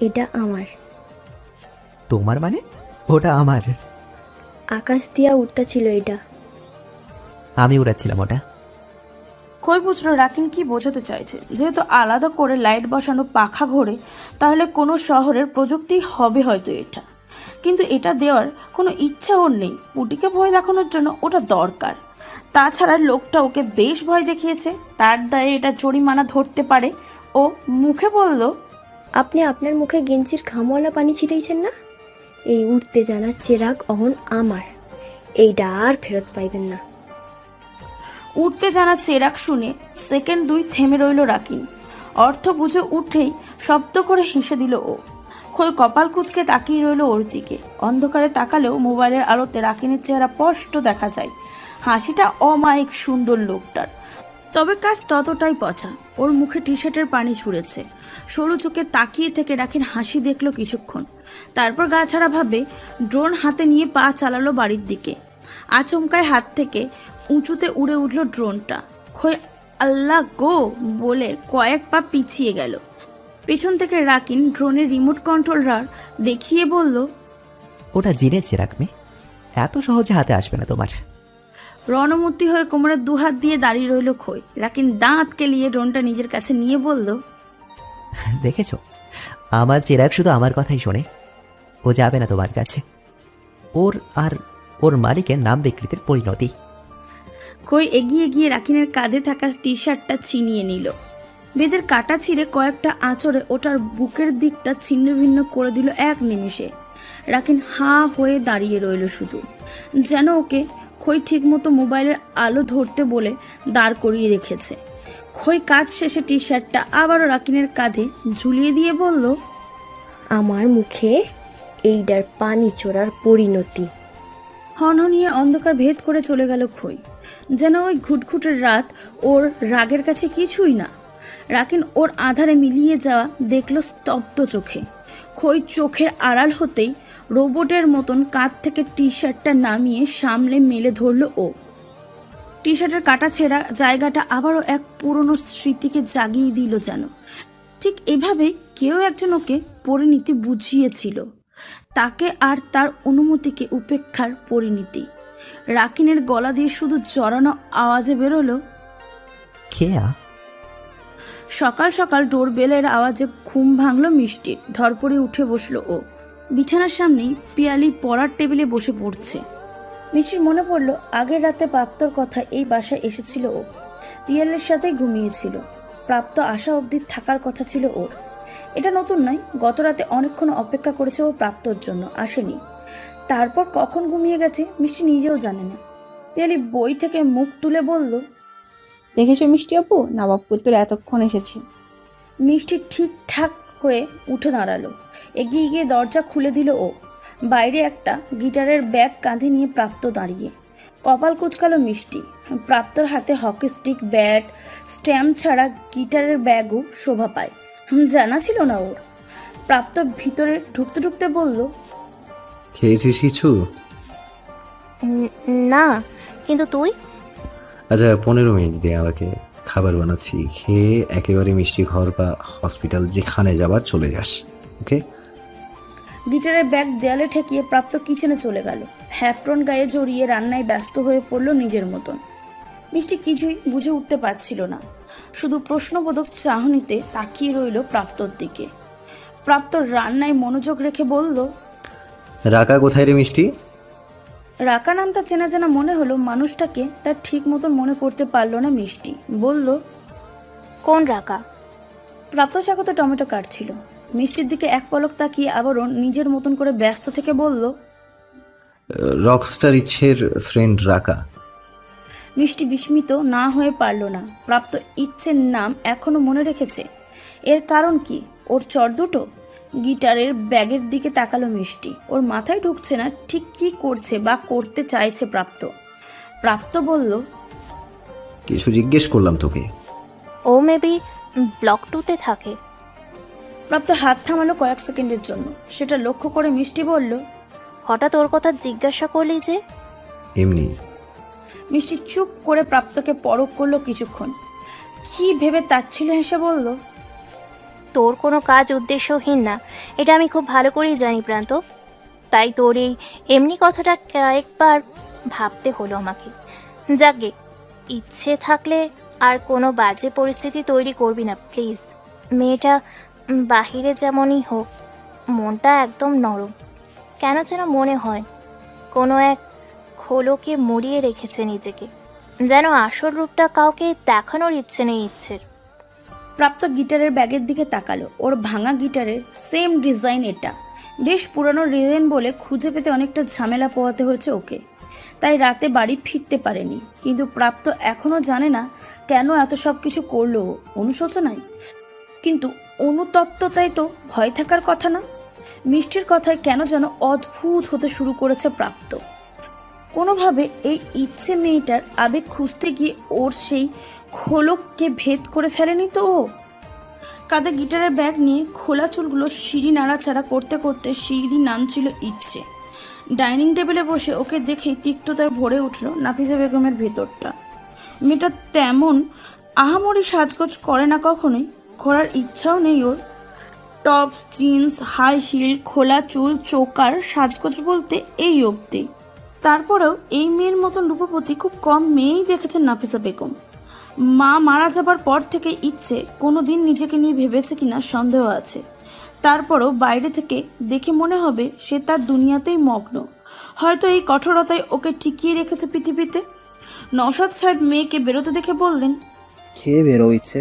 এটা আমার। তোমার মানে? ওটা আমার। আকাশ দিয়া উঠতা ছিল এটা। আমি উড়াচ্ছিলাম ওটা। খই বুঝলো রাকিন কি বোঝাতে চাইছে। যেহেতু আলাদা করে লাইট বসানো পাখা ঘোরে, তাহলে কোনো শহরের প্রযুক্তি হবে হয়তো এটা। কিন্তু এটা দেওয়ার কোনো ইচ্ছা ওর নেই। পুটিকে ভয় দেখানোর জন্য ওটা দরকার। তাছাড়া লোকটা ওকে বেশ ভয় দেখিয়েছে, তার দায়ে এটা জরিমানা ধরতে পারে। ও মুখে বলল, আপনি আপনার মুখে গেঞ্জির খামওয়ালা পানি ছিটাইছেন না? এই উঠতে জানা চেরাগ অহন আমার, এইটা আর ফেরত পাইবেন না। উঠতে জানা চেরাগ শুনে সেকেন্ড দুই থেমে রইল রাকিন। অর্থ বুঝে উঠেই শব্দ করে হেসে দিল ও। খই কপাল কুঁচকে তাকিয়ে রইল ওর দিকে। অন্ধকারে তাকালেও মোবাইলের আলোতে রাকিনের চেহারা স্পষ্ট দেখা যায়। হাসিটা অমায়িক সুন্দর লোকটার, তবে কাজ ততটাই পচা। ওর মুখে টি শার্টের পানি ছুঁড়েছে। সরু চোখে তাকিয়ে থেকে রাকিন হাসি দেখলো কিছুক্ষণ, তারপর গা ছাড়া ভাবে ড্রোন হাতে নিয়ে পা চালালো বাড়ির দিকে। আচমকায় হাত থেকে উঁচুতে উড়ে উঠল ড্রোনটা। খই আল্লাহ গো বলে কয়েক পা পিছিয়ে গেল। পেছন থেকে রাকিন ড্রোনের রিমোট কন্ট্রোলার দেখিয়ে বলল, ওটা জিনের চেরাগ মেয়ে, এত সহজে হাতে আসবে না তোমার। রণমূর্তি হয়ে কোমরে দুহাত দিয়ে দাঁড়িয়ে রইল খই। রাকিন দাঁত কেলিয়ে ড্রোনটা নিজের কাছে নিয়ে বলল, দেখেছ, আমার চেরাগ শুধু আমার কথাই শোনে, ও যাবে না তোমার কাছে। ওর আর ওর মালিকের নাম বিকৃতির পরিণতি। খই এগিয়ে গিয়ে রাকিনের কাঁধে থাকা টি শার্টটা ছিনিয়ে নিল। বেজের কাটা ছিঁড়ে কয়েকটা আঁচড়ে ওটার বুকের দিকটা ছিন্ন ভিন্ন করে দিল এক নিমিষে। রাকিন হাঁ হয়ে দাঁড়িয়ে রইল শুধু, যেন ওকে খই ঠিকমতো মোবাইলের আলো ধরতে বলে দাঁড় করিয়ে রেখেছে। খই কাজ শেষে টি শার্টটা আবারও রাকিনের কাঁধে ঝুলিয়ে দিয়ে বলল, আমার মুখে এইটার পানি চোরার পরিণতি। হনহনিয়ে অন্ধকার ভেদ করে চলে গেল খই। যেন ওই ঘুটঘুটের রাত ওর রাগের কাছে কিছুই না। রাকিন ওর আধারে মিলিয়ে যাওয়া দেখলো স্তব্ধ চোখে। খই চোখের আড়াল হতেই রোবটের মতন কাঁধ থেকে টি শার্টটা নামিয়ে সামলে মেলে ধরল ও। টি শার্টের কাটা ছেঁড়া জায়গাটা আবারও এক পুরনো স্মৃতিকে জাগিয়ে দিল যেন। ঠিক এভাবে কেউ একজন ওকে পরিণতি বুঝিয়েছিল, তাকে আর তার অনুমতিকে উপেক্ষার পরিণতি। রাকিনের গলা দিয়ে শুধু জড়ানো আওয়াজে বেরোলো, খেয়া। সকাল সকাল ডোরবেলের আওয়াজে ঘুম ভাঙল মিষ্টির। ধরপড়ে উঠে বসলো ও। বিছানার সামনেই পিয়ালি পড়ার টেবিলে বসে পড়ছে। মিষ্টির মনে পড়ল আগের রাতে প্রাপ্তর কথা এই বাসায় এসেছিল ও। পিয়ালির সাথেই ঘুমিয়েছিল। প্রাপ্ত আসা অবধি থাকার কথা ছিল ওর। এটা নতুন নয়, গত রাতে অনেকক্ষণ অপেক্ষা করেছে ও প্রাপ্তর জন্য, আসেনি। তারপর কখন ঘুমিয়ে গেছে মিষ্টি নিজেও জানে না। পিয়ালি বই থেকে মুখ তুলে বলল, দেখেছো মিষ্টি আপু, নবাবপুর তোর এতক্ষণ এসেছি। মিষ্টি ঠিকঠাক হয়ে উঠে দাঁড়ালো। এগিয়ে গিয়ে দরজা খুলে দিল ও। বাইরে একটা গিটারের ব্যাগ কাঁধে নিয়ে প্রাপ্ত দাঁড়িয়ে। কপাল কুচকালো মিষ্টি। প্রাপ্তর হাতে হকি স্টিক, ব্যাট, স্ট্যাম্প ছাড়া গিটারের ব্যাগও শোভা পায়। জানা ছিল না ওর। প্রাপ্ত ভিতরে ঢুকতে ঢুকতে বলল, খেয়েছিস কিছু? না, কিন্তু তুই? আচ্ছা 15 মিনিট দিয়ে আমাকে খাবার বানাচ্ছি, খেয়ে একেবারে মিষ্টি ঘর বা হসপিটাল যেখানে যাবার চলে যাস, ওকে? গিটারের ব্যাগ দেয়ালে ঠেকিয়ে প্রাপ্ত কিচেনে চলে গেল। হ্যাপ্রন গায়ে জড়িয়ে রান্নায় ব্যস্ত হয়ে পড়ল নিজের মতন। মিষ্টি কিছুই বুঝে উঠতে পারছিল না, শুধু প্রশ্নবোধক চাহনিতে তাকিয়ে রইল প্রাপ্তর দিকে। প্রাপ্ত রান্নায় মনোযোগ রেখে বলল, রাকা কোথায় রে মিষ্টি? রাকা নামটা চেনা চেনা মনে হলো মানুষটাকে, তার ঠিক মতন মনে করতে পারল না মিষ্টি। বলল, কোন রাকা? প্রাপ্ত চাকতে টমেটো কাটছিল। মিষ্টির দিকে এক পলক তাকিয়ে আবারও নিজের মতন করে ব্যস্ত থেকে বলল, রকস্টার ইচ্ছের ফ্রেন্ড রাকা। মিষ্টি বিস্মিত না হয়ে পারল না। প্রাপ্ত ইচ্ছের নাম এখনো মনে রেখেছে। এর কারণ কি? ওর চর দুটো? গিটারের ব্যাগের দিকে তাকালো মিষ্টি। ওর মাথায় ঢুকছে না ঠিক কি করছে বা করতে চাইছে প্রাপ্ত। প্রাপ্ত বলল, কিছু জিজ্ঞেস করলাম তোকে। ও মেবি ব্লক 2-তে থাকে। প্রাপ্ত হাত থামালো কয়েক সেকেন্ডের জন্য। সেটা লক্ষ্য করে মিষ্টি বলল, হঠাৎ ওর কথা জিজ্ঞাসা করলি যে? এমনি। মিষ্টি চুপ করে প্রাপ্তকে পরখ করলো কিছুক্ষণ। কি ভেবে তাচ্ছিল হেসে বলল, তোর কোনো কাজ উদ্দেশ্যহীন না, এটা আমি খুব ভালো করেই জানি প্রান্ত। তাই তোর এই এমনি কথাটা কয়েকবার ভাবতে হলো আমাকে। যাকগে, ইচ্ছে থাকলে আর কোনো বাজে পরিস্থিতি তৈরি করবি না প্লিজ। মেয়েটা বাহিরে যেমনই হোক, মনটা একদম নরম। কেন যেন মনে হয় কোনো এক খোলকে মুড়িয়ে রেখেছে নিজেকে, যেন আসল রূপটা কাউকে দেখানোর ইচ্ছে নেই ইচ্ছের। প্রাপ্ত গিটারের ব্যাগের দিকে তাকালো। ওর ভাঙা গিটারের সেম ডিজাইন এটা। বেশ পুরানো ডিজাইন বলে খুঁজে পেতে অনেকটা ঝামেলা পোহাতে হয়েছে ওকে, তাই রাতে বাড়ি ফিরতে পারেনি। কিন্তু প্রাপ্ত এখনও জানে না কেন এত সব কিছু করলো। অনুশোচনায়? কিন্তু অনুতপ্ততায় তো ভয় থাকার কথা না। মিষ্টির কথায় কেন যেন অদ্ভুত হতে শুরু করেছে প্রাপ্ত। কোনোভাবে এই ইচ্ছে মেয়েটার আবেগ খুঁজতে গিয়ে ওর সেই খোলককে ভেদ করে ফেলেনি তো ও? কাঁধে গিটারের ব্যাগ নিয়ে খোলা চুলগুলো সিঁড়ি নাড়াচাড়া করতে করতে সিঁড়ি দিয়ে নামছিল ইচ্ছে। ডাইনিং টেবিলে বসে ওকে দেখেই তিক্ততায় ভরে উঠল নাফিসা বেগমের ভেতরটা। মেয়েটা তেমন আহামরি সাজগোজ করে না কখনোই, করার ইচ্ছাও নেই ওর। টপস, জিন্স, হাই হিল, খোলা চুল, চোকার সাজগোজ বলতে এই অবধি। তারপরেও এই মেয়ের মতন রূপবতী খুব কম মেয়েই দেখেছেন নাফিসা বেগম। মা মারা যাবার পর থেকে ইচ্ছে কোনো দিন নিজেকে নিয়ে ভেবেছে কিনা সন্দেহ আছে। তারপরও বাইরে থেকে দেখে মনে হবে সে তার দুনিয়াতেই মগ্ন। হয়তো এই কঠোরতায় ওকে টিকিয়ে রেখেছে পৃথিবীতে। নওশাদ সাহেব মেয়েকে বেরোতে দেখে বললেন, খেয়ে বেরো ইচ্ছে।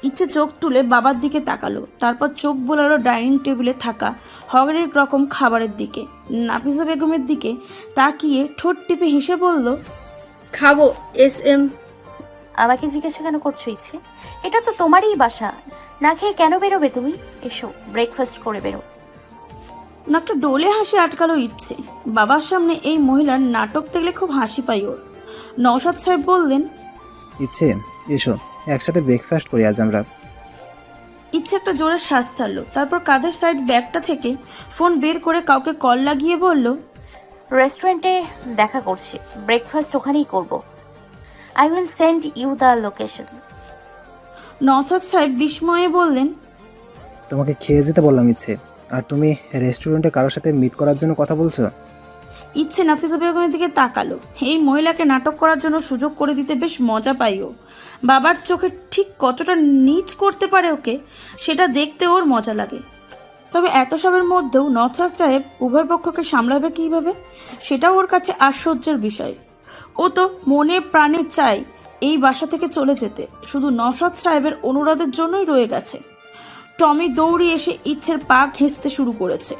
ইচ্ছে চোখ তুলে বাবার দিকে তাকালো, তারপর চোখ বোলালো ডাইনিং টেবিলে থাকা হরেক রকম খাবারের দিকে। নাফিসা বেগমের দিকে তাকিয়ে ঠোঁট টিপে হেসে বলল, খাবো SM। আমাকে জিজ্ঞাসা কেন করছো ইচ্ছে? এটা তো তোমারই বাসা, না খেয়ে কেন বেরোবে তুমি? এসো ব্রেকফাস্ট করে বেরো। নাকটা ডোলে হাসি আটকালো ইচ্ছে। বাবার সামনে এই মহিলার নাটক দেখলে খুব হাসি পাই ওর। নওশাদ সাহেব বললেন, ইচ্ছে এসো একসাথে ব্রেকফাস্ট করি আজ আমরা। ইচ্ছে একটা জোরে শ্বাস ছাড়লো, তারপর কাঁধের সাইড ব্যাগটা থেকে ফোন বের করে কাউকে কল লাগিয়ে বলল, রেস্টুরেন্টে দেখা করছি, ব্রেকফাস্ট ওখানেই করব। I will send you the location. Naushad Sahib বিস্ময়ে বললেন, তোমাকে খেয়ে যেতে বললাম ইচ্ছে, আর তুমি রেস্টুরেন্টে কারোর সাথে মিট করার জন্য কথা বলছো? ইচ্ছে নাফিসা বেগমের দিকে তাকালো। এই মহিলাকে নাটক করার জন্য সুযোগ করে দিতে বেশ মজা পাই ও। বাবার চোখে ঠিক কতটা নীচ করতে পারে ওকে, সেটা দেখতে ওর মজা লাগে। তবে এত সবের মধ্যেও নওশাদ সাহেব উভয় পক্ষকে সামলাবে কীভাবে, সেটাও ওর কাছে আশ্চর্যের বিষয়। ও তো মনে প্রাণে চায় এই বাসা থেকে চলে যেতে, শুধু নওশাদ সাহেবের অনুরোধের জন্যই রয়ে গেছে। টমি দৌড়ে এসে ইচ্ছের পা ঘেঁষতে শুরু করেছে।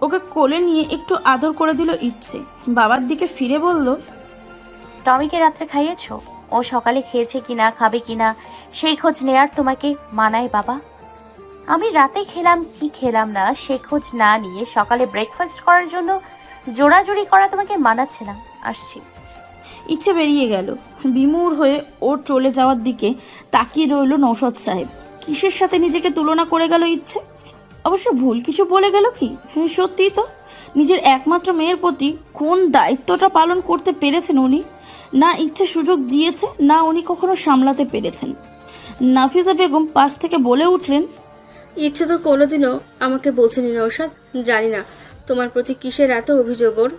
ওকে কোলে নিয়ে একটু আদর করে দিল ইচ্ছে। বাবার দিকে ফিরে বলল, টমিকে রাত্রে খাইয়েছো? ও সকালে খেয়েছে কিনা, খাবে কিনা সেই খোঁজ নেয়ার তোমাকে মানায় বাবা? আমি রাতে খেলাম কি খেলাম না সে খোঁজ না নিয়ে সকালে ব্রেকফাস্ট করার জন্য জোড়াজুড়ি করা তোমাকে মানাচ্ছে না। আসছি। ইচ্ছে বেরিয়ে গেল। বিমূঢ় হয়ে ওর চলে যাওয়ার দিকে তাকিয়ে রইল নওশাদ সাহেব। কিসের সাথে নিজেকে তুলনা করে গেল ইচ্ছে? অবশ্য ভুল কিছু বলে গেল কি? সত্যিই তো, নিজের একমাত্র মেয়ের প্রতি কোন দায়িত্বটা পালন করতে পেরেছেন উনি? না ইচ্ছে সুযোগ দিয়েছে, না উনি কখনো সামলাতে পেরেছেন। নাফিসা বেগম পাশ থেকে বলে উঠলেন, ইচ্ছে তো কোনোদিনও আমাকে বলছেনি নৌশাদ। জানি না তোমার প্রতি কিসের এত অভিযোগ ওর।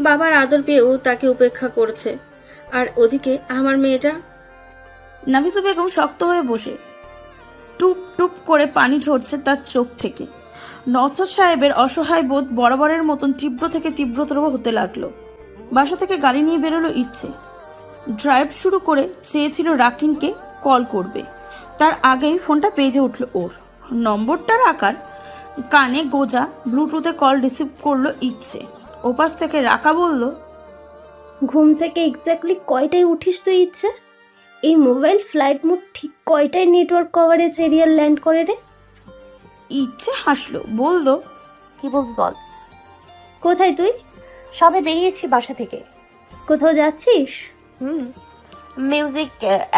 বাবার আদর পেয়েও তাকে উপেক্ষা করছে। আর ওদিকে আমার মেয়েটা। নাফিসা বেগম শক্ত হয়ে বসে, টুপ টুপ করে পানি ঝরছে তার চোখ থেকে। নওশাদ সাহেবের অসহায় বোধ বরাবরের মতন তীব্র থেকে তীব্রতর হতে লাগলো। বাসা থেকে গাড়ি নিয়ে বেরোলো ইচ্ছে। ড্রাইভ শুরু করে চেয়েছিল রাকিনকে কল করবে, তার আগেই ফোনটা বেজে উঠল ওর। নম্বরটা রাখার কানে গোজা, ব্লুটুথে কল রিসিভ করলো ইচ্ছে। ওপাশ থেকে রাকা বলল, ঘুম থেকে এক্স্যাক্টলি কয়টায় উঠিস তুই ইচ্ছে? এই মোবাইল ফ্লাইট মোড ঠিক কয়টায় নেটওয়ার্ক কভারেজ এরিয়া ল্যান্ড করে রে? ইচ্ছে হাসলো, বলল, কি বলবি বল। কোথায় তুই? সবে বেরিয়েছি বাসা থেকে। কোথাও যাচ্ছিস? মিউজিক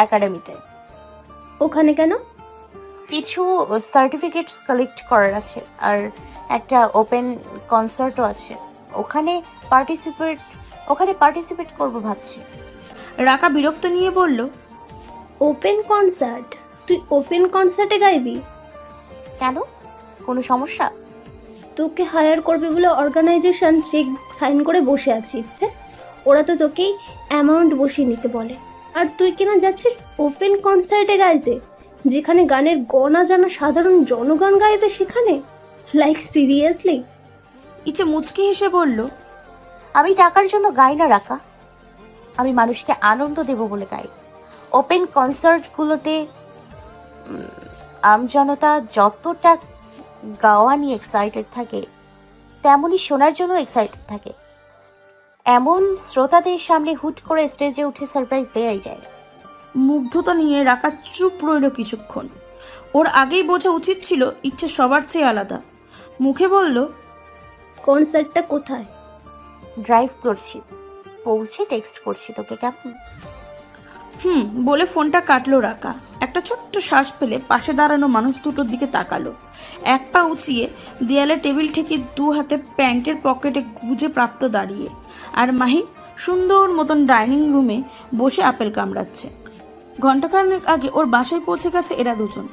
একাডেমিতে। ওখানে কেন? কিছু সার্টিফিকেটস কালেক্ট করার আছে, আর একটা ওপেন কনসার্টও আছে। ওখানে পার্টিসিপেট করবো ভাবছি। রাকা বিরক্ত নিয়ে বলল, ওপেন কনসার্ট? তুই ওপেন কনসার্টে গাইবি? কেন, কোনো সমস্যা? তোকে হায়ার করবে বলে অর্গানাইজেশন চেক সাইন করে বসে আছে ইচ্ছে। ওরা তো তোকেই অ্যামাউন্ট বসিয়ে নিতে বলে, আর তুই কিনা যাচ্ছিস ওপেন কনসার্টে গাইতে, যেখানে গানের গনা জানা সাধারণ জনগণ গাইবে সেখানে? Like seriously? ইচ্ছে মুচকি হেসে বলল, আমি টাকার জন্য গাই না রাকা, আমি মানুষকে আনন্দ দেব বলে গাই। ওপেন কনসার্টগুলোতে আমজনতা যতটা গাওয়া নিয়ে এক্সাইটেড থাকে, তেমনই শোনার জন্য এক্সাইটেড থাকে। এমন শ্রোতাদের সামনে হুট করে স্টেজে উঠে সারপ্রাইজ দেয়াই যায়। মুগ্ধতা নিয়ে রাকা চুপ রইল কিছুক্ষণ। ওর আগেই বোঝা উচিত ছিল ইচ্ছে সবার চেয়ে আলাদা। মুখে বলল, কনসার্টটা কোথায়? ড্রাইভ করছি, পৌঁছে টেক্সট করছি তোকে, কেমন? বলে ফোনটা কাটলো রাকা। একটা ছোট্ট শ্বাস ফেলে পাশে দাঁড়ানো মানুষ দুটোর দিকে তাকালো। এক পা উঁচিয়ে দেয়ালে টেবিল ঠেকে দু হাতে প্যান্টের পকেটে গুজে প্রাপ্ত দাঁড়িয়ে, আর মাহি সুন্দর মতন ডাইনিং রুমে বসে আপেল কামড়াচ্ছে। ঘণ্টাখানেক আগে ওর বাসায় পৌঁছে গেছে এরা দুজন।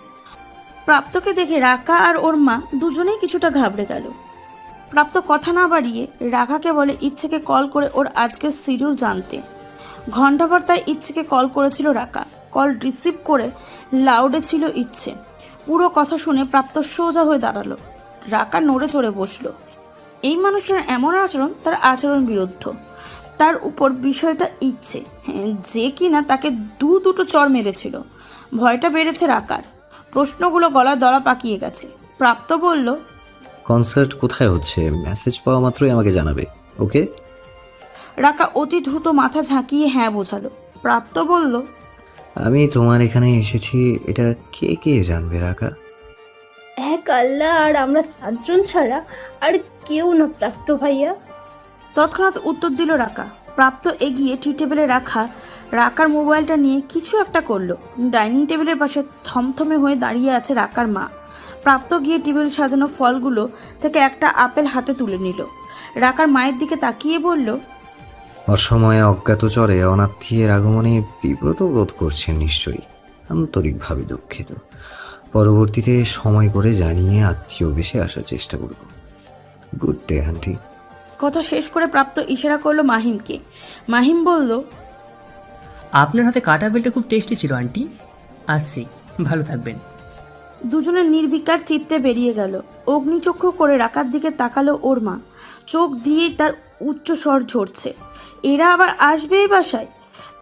প্রাপ্তকে দেখে রাকা আর ওর মা দুজনেই কিছুটা ঘাবড়ে গেল। প্রাপ্ত কথা না বাড়িয়ে রাকাকে বলে ইচ্ছেকে কল করে ওর আজকের শিডিউল জানতে। ঘণ্টাভর তাই ইচ্ছেকে কল করেছিল রাকা। কল রিসিভ করে লাউডে ছিল ইচ্ছে। পুরো কথা শুনে প্রাপ্ত সোজা হয়ে দাঁড়ালো। রাকা নড়ে চড়ে বসলো। এই মানুষটার এমন আচরণ তার আচরণ বিরুদ্ধ। তার উপর বিষয়টা ইচ্ছে, যে কিনা তাকে দুটো চড় মেরেছিল। ভয়টা বেড়েছে রাকার। প্রশ্নগুলো গলায় দলা পাকিয়ে গেছে। প্রাপ্ত বলল, কনসার্ট কোথায় হচ্ছে? মেসেজ পাওয়া মাত্রই আমাকে জানাবে, ওকে? রাকা অতি দ্রুত মাথা ঝাঁকিয়ে হ্যাঁ বোঝালো। প্রাপ্ত বলল, আমি তোমার এখানে এসেছি এটা কে কে জানবে রাকা? এক আল্লাহ আর আমরা চারজন ছাড়া আর কেউ না প্রাপ্ত ভাইয়া। তৎক্ষণাৎ উত্তর দিল রাকা। প্রাপ্ত এগিয়ে টি টেবিলে রাখা রাকার মোবাইলটা নিয়ে কিছু একটা করলো। ডাইনিং টেবিলের পাশে থমথমে হয়ে দাঁড়িয়ে আছে রাকার মা। প্রাপ্ত গিয়ে টেবিল সাজানো ফলগুলো থেকে একটা আপেল হাতে তুলে নিল। রাকার মায়ের দিকে তাকিয়ে বলল, অসময়ে অজ্ঞাত চরে অনাত্মীয়ের আগমনে বিব্রত বোধ করছেন নিশ্চয়ই। আন্তরিকভাবে দুঃখিত। পরবর্তীতে সময় করে জানিয়ে আত্মীয় বেশে আসার চেষ্টা করব। Good day aunty. কথা শেষ করে প্রাপ্ত ইশারা করলো মাহিমকে। মাহিম বলল, আপনার হাতে কাটা বেলটা খুব টেস্টি ছিল আন্টি। আসছি, ভালো থাকবেন। দুজনের নির্বিকার চিত্তে বেরিয়ে গেল। অগ্নিচক্ষু করে রাকার দিকে তাকালো ওর মা। চোখ দিয়েই তার উচ্চ স্বর ঝরছে। এরা আবার আসবে এই বাসায়?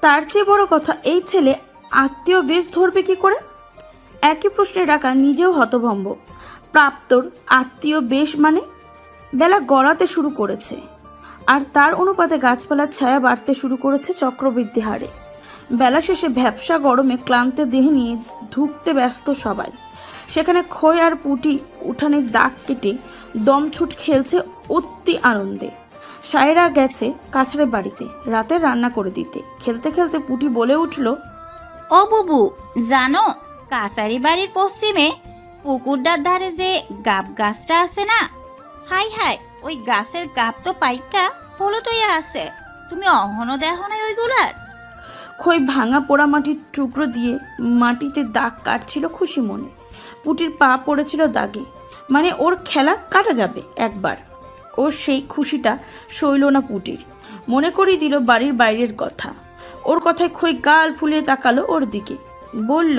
তার চেয়ে বড় কথা, এই ছেলে আত্মীয় বেশ ধরবে কি করে? একই প্রশ্নে রাকা নিজেও হতভম্ব। প্রাপ্তর আত্মীয় বেশ মানে? বেলা গড়াতে শুরু করেছে, আর তার অনুপাতে গাছপালার ছায়া বাড়তে শুরু করেছে চক্রবৃদ্ধি হারে। বেলা শেষে ভ্যাপসা গরমে ক্লান্ত দেহ নিয়ে ধুঁকতে ব্যস্ত সবাই। সেখানে খই আর পুটি উঠানের দাগ কেটে দমছুট খেলছে অতি আনন্দে। সায়রা গেছে কাছাড়ে বাড়িতে রাতে রান্না করে দিতে। খেলতে খেলতে পুটি বলে উঠল, ও বুবু, জানো কাছারি বাড়ির পশ্চিমে পুকুরটার ধারে যে গাব গাছটা আছে না, হাই হাই, ওই গাছের গাব তো পাইকা হলুদ হইয়া আছে। তুমি অহনো দেখো না ওইগুলার? খই ভাঙা পোড়া মাটির টুকরো দিয়ে মাটিতে দাগ কাটছিল খুশি মনে। পুটির পা পড়েছিল দাগে, মানে ওর খেলা কাটা যাবে একবার। ওর সেই খুশিটা সইল না পুটির, মনে করিয়ে দিল বাড়ির বাইরের কথা। ওর কথায় খই গাল ফুলিয়ে তাকালো ওর দিকে, বলল,